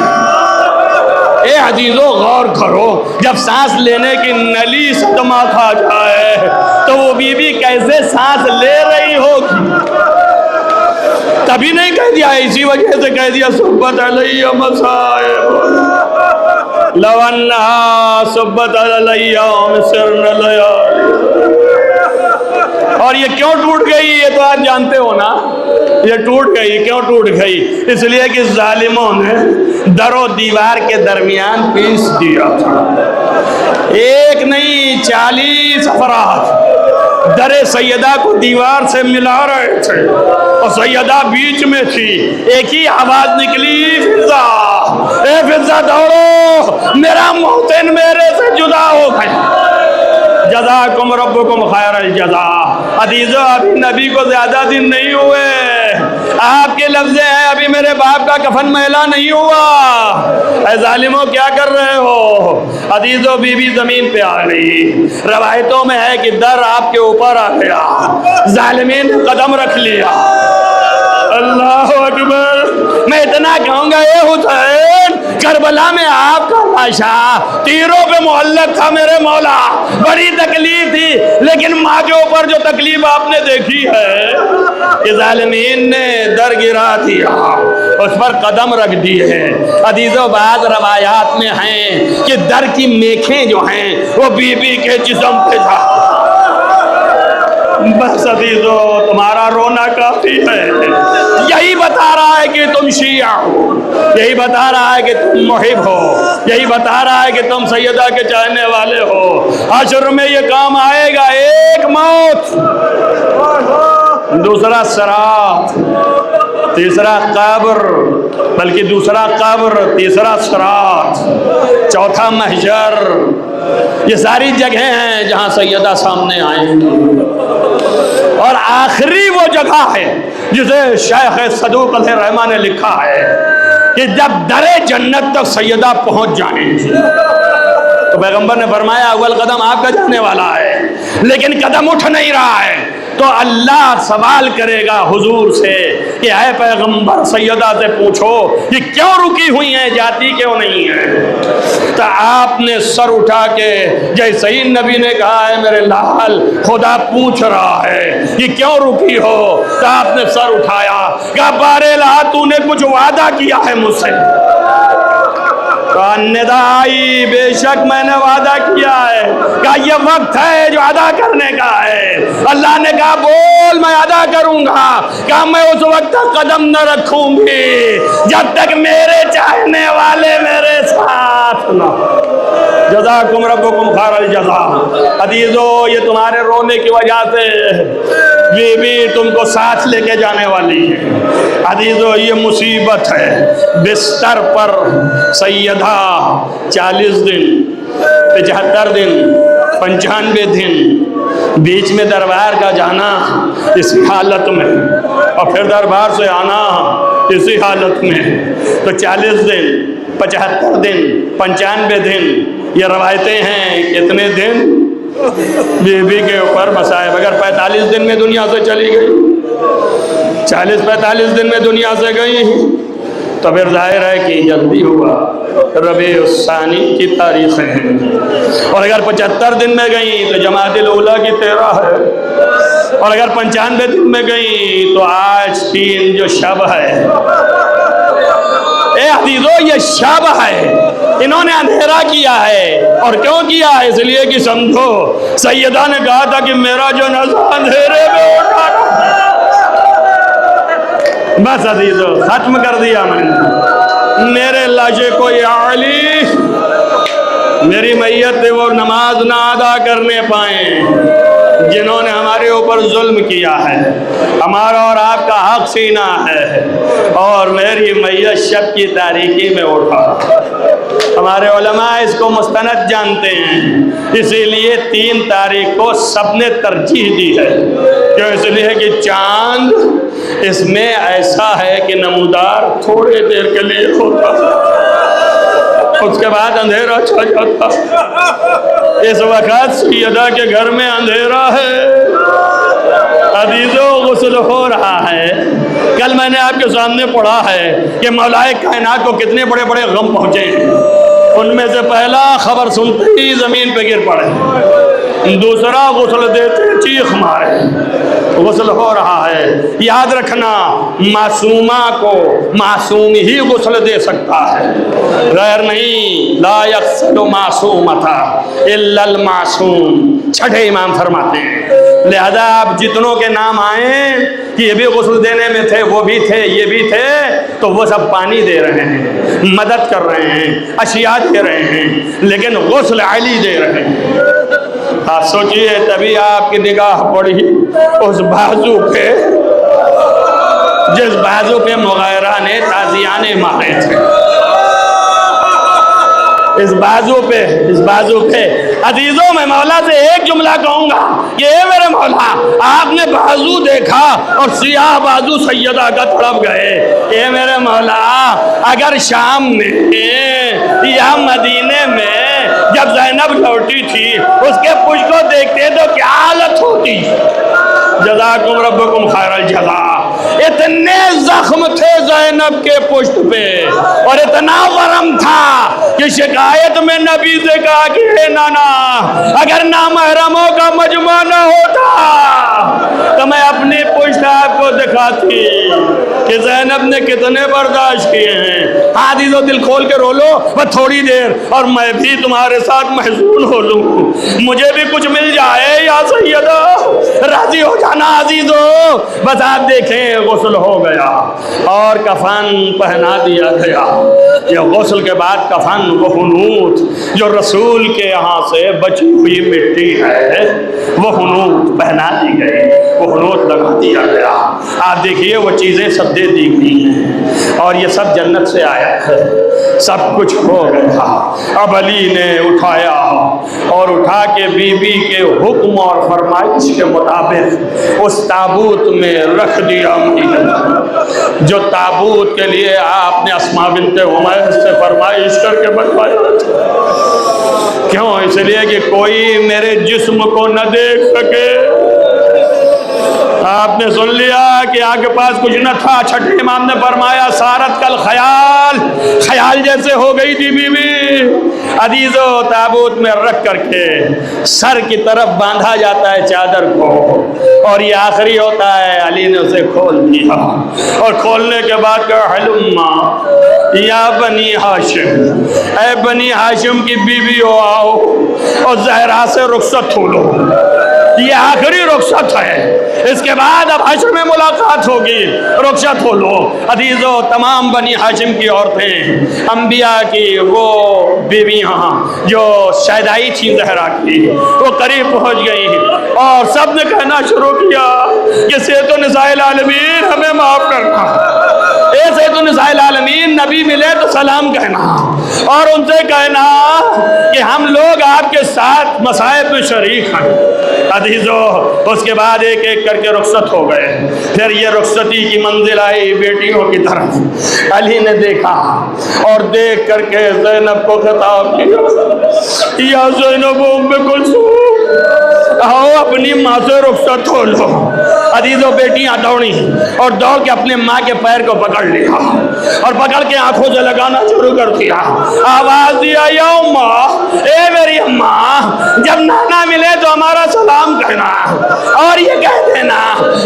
اے عزیزو غور کرو، جب سانس لینے کی نلی صدمہ کھا جائے تو وہ بیوی کیسے سانس لے رہی ہوگی. تبھی نہیں کہہ دیا، اسی وجہ سے کہہ دیا صبت علیہ مصائب لو انہا صبت علیہ مسرن لیالی. اور یہ کیوں ٹوٹ گئی یہ تو آپ جانتے ہو نا، یہ ٹوٹ گئی کیوں ٹوٹ گئی؟ اس لیے کہ ظالموں نے در و دیوار کے درمیان پیس دیا تھا. ایک نہیں 40 افراد در سیدہ کو دیوار سے ملا رہے تھے اور سیدہ بیچ میں تھی. ایک ہی آواز نکلی، فضا، اے فضا دوڑو، میرا محسن میرے سے جدا ہو گیا. جزاکم ربکم خیر الجزا. عزیزو، ابھی نبی کو زیادہ دن نہیں ہوئے، آپ کے لفظ ہیں ابھی میرے باپ کا کفن میلا نہیں ہوا. اے ظالموں کیا کر رہے ہو؟ عزیزو، بی بی زمین پہ آ گئی. روایتوں میں ہے کہ در آپ کے اوپر آ گیا، ظالمین نے قدم رکھ لیا. اللہ اکبر. میں اتنا کہوں گا، اے حسین، کربلا میں آپ کا لاشا تیروں پہ معلق تھا میرے مولا، بڑی تکلیف تھی، لیکن ماں کے اوپر جو تکلیف آپ نے دیکھی ہے کہ ظالمین نے در گرا دیا، اس پر قدم رکھ دیے. عزیزو، بعض روایات میں ہیں کہ در کی میکھیں جو ہیں وہ بی بی کے جسم پہ جا. بس عزیزو، تمہارا رونا کافی ہے. یہی بتا رہا ہے کہ تم شیعہ ہو، یہی بتا رہا ہے کہ تم محب ہو، یہی بتا رہا ہے کہ تم سیدہ کے چاہنے والے ہو. حشر میں یہ کام آئے گا، ایک موت، دوسرا صراط، تیسرا قبر، بلکہ دوسرا قبر، تیسرا صراط، چوتھا محشر. یہ ساری جگہیں ہیں جہاں سیدہ سامنے آئیں گی. اور آخری وہ جگہ ہے جسے شیخ صدوق علیہ الرحمہ نے لکھا ہے کہ جب در جنت تک سیدہ پہنچ جائیں گی تو پیغمبر نے فرمایا اول قدم آپ کا جانے والا ہے، لیکن قدم اٹھ نہیں رہا ہے تو اللہ سوال کرے گا حضور سے کہ اے پیغمبر سیدہ سے پوچھو یہ کیوں رکی ہوئی ہیں، جاتی کیوں نہیں ہے؟ تو آپ نے سر اٹھا کے جیسے ہی نبی نے کہا ہے میرے لال خدا پوچھ رہا ہے یہ کیوں رکی ہو، تو آپ نے سر اٹھایا، کہا بارے لا تو نے کچھ وعدہ کیا ہے مجھ سے. ندائی بے شک میں نے وعدہ کیا ہے، کہا یہ وقت ہے جو ادا کرنے کا ہے. اللہ نے کہا بول میں ادا کروں گا، کہا میں اس وقت تک قدم نہ رکھوں گی جب تک میرے چاہنے والے میرے ساتھ نہ. جزاکم ربکم خیر الجزا. عزیزو، یہ تمہارے رونے کی وجہ سے بی بی تم کو ساتھ لے کے جانے والی ہے. عزیزو، یہ مصیبت ہے. بستر پر سیدہ 40 دن، 75 دن، 95 دن، بیچ میں دربار کا جانا اسی حالت میں، اور پھر دربار سے آنا اسی حالت میں. تو 40 دن، 75 دن، 95 دن، یہ روایتیں ہیں. کتنے دن بی بی کے اوپر مصائب. اگر 45 دن میں دنیا سے چلی گئی، 40-45 دن میں دنیا سے گئی تو پھر ظاہر ہے کہ جلدی ہوا. ربیع الثانی کی تاریخ ہے. اور اگر 75 دن میں گئی تو جمادی الاولیٰ کی 13 ہے. اور اگر 95 دن میں گئی تو آج 3 جو شب ہے اے عزیزو یہ شب ہے، انہوں نے اندھیرا کیا ہے، اور کیوں کیا ہے؟ اس لیے کہ سمجھو سیدہ نے کہا تھا کہ میرا جو نظر اندھیرے میں اٹھا، بس عزیزو ختم کر دیا میں نے، میرے لاجے کو یا علی میری میت وہ نماز نہ ادا کرنے پائیں جنہوں نے ہمارے اوپر ظلم کیا ہے، ہمارا اور آپ کا حق سینہ ہے، اور میری میت شب کی تاریکی میں اٹھا۔ ہمارے علماء اس کو مستند جانتے ہیں، اسی لیے 3 تاریخ کو سب نے ترجیح دی ہے، کیوں؟ اس لیے کہ چاند اس میں ایسا ہے کہ نمودار تھوڑے دیر کے لیے ہوتا، اس کے بعد اندھیرا چھا جاتا۔ اس وقت سیدہ کے گھر میں اندھیرا ہے، عزیزو غسل ہو رہا ہے۔ کل میں نے آپ کے سامنے پڑھا ہے کہ مولائے کائنات کو کتنے بڑے بڑے غم پہنچے ہیں، ان میں سے پہلا خبر سنتے ہی زمین پہ گر پڑے، دوسرا غسل دیتے چیخ مارے۔ غسل ہو رہا ہے، یاد رکھنا معصومہ کو معصوم ہی غسل دے سکتا ہے، غیر نہیں۔ لا یغسل معصومۃ الا المعصوم، چھٹے امام فرماتے ہیں۔ لہذا آپ جتنوں کے نام آئیں کہ یہ بھی غسل دینے میں تھے، وہ بھی تھے، یہ بھی تھے، تو وہ سب پانی دے رہے ہیں، مدد کر رہے ہیں، اشیاء دے رہے ہیں، لیکن غسل علی دے رہے ہیں۔ آپ سوچئے تبھی آپ کی نگاہ پڑی اس بازو پہ جس بازو پہ مغیرہ نے تازیانے مارے تھے، اس بازو پہ عزیزوں میں مولا سے ایک جملہ کہوں گا کہ اے میرے مولا، آپ نے بازو دیکھا اور سیاہ بازو سیدہ کا تڑپ گئے۔ اے میرے مولا، اگر شام میں یا مدینے میں جب زینب لوٹی تھی اس کے پشت کو دیکھتے تو کیا حالت ہوتی؟ جزاکم ربکم خیر الجزا۔ اتنے زخم تھے زینب کے پشت پہ اور اتنا ورم تھا کہ شکایت میں نبی سے کہا کہ اے نانا، اگر نامحرموں کا مجمع نہ ہوتا تو میں اپنی پشت آپ کو دکھاتی کہ زینب نے کتنے برداشت کیے ہیں۔ عزیزو دل کھول کے رو لو بس تھوڑی دیر، اور میں بھی تمہارے ساتھ محزون ہو لوں، مجھے بھی کچھ مل جائے یا سیدہ، راضی ہو جانا عزیزو۔ بس آپ دیکھیں غسل ہو گیا اور کفن پہنا دیا گیا۔ یہ غسل کے بعد کفن، وہ حنوط جو رسول کے یہاں سے بچی ہوئی مٹی ہے، وہ حنوط پہنا دی گئی، وہ حنوط لگا دیا گیا۔ آپ دیکھیے وہ چیزیں سب دے دی گئی ہیں، اور یہ سب جنت سے آیا ہے، سب کچھ ہو گیا۔ اب علی نے اٹھایا اور اٹھا کے بی بی کے حکم اور فرمائش کے مطابق اس تابوت میں رکھ دیا مدینہ، جو تابوت کے لیے آپ نے اسماء بنت عمیس سے فرمائش کر کے بنوایا تھا۔ کیوں؟ اس لیے کہ کوئی میرے جسم کو نہ دیکھ سکے۔ آپ نے سن لیا کہ آپ کے پاس کچھ نہ تھا، چھٹے امام نے فرمایا سارت کل خیال جیسے ہو گئی تھی بی بی۔ عزیزو تابوت میں رکھ کر کے سر کی طرف باندھا جاتا ہے چادر کو، اور یہ آخری ہوتا ہے۔ علی نے اسے کھول دیا اور کھولنے کے بعد کہا حلما یا بنی ہاشم، اے بنی ہاشم کی بیویو آؤ اور زہرا سے رخصت ہو لو، یہ آخری رخصت ہے، اس کے بعد اب حشر میں ملاقات ہوگی، رخصت ہو لو۔ عزیزو تمام بنی ہاشم کی عورتیں، انبیاء کی وہ بیویاں جو شیدائی تھیں زہرا کی، وہ قریب پہنچ گئی اور سب نے کہنا شروع کیا کہ سید النساء العالمین ہمیں معاف کرنا، اے سید النساء العالمین نبی ملے تو سلام کہنا اور ان سے کہنا کہ ہم لوگ آپ کے ساتھ مصائب میں شریک ہیں۔ عزیزو اس کے بعد ایک ایک کر کے رخصت ہو گئے۔ پھر یہ رخصتی کی منزل آئی بیٹیوں کی طرف۔ علی نے دیکھا اور دیکھ کر کے زینب کو خطاب کیا، یا زینب ام کلثوم، آؤ اپنی ماں سے رخصت ہو لو۔ عزیزو بیٹیاں دوڑی اور دوڑ کے اپنے ماں کے پیر کو پکڑ لیا اور پکڑ کے آنکھوں سے لگانا شروع کر دیا، آواز دیا یا اماں، اے میری اماں، جب نانا ملے تو ہمارا سلام کہنا اور یہ کہہ دینا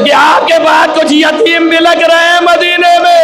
کہ آپ کے بعد کچھ یتیم بھی لگ رہے ہیں مدینے میں۔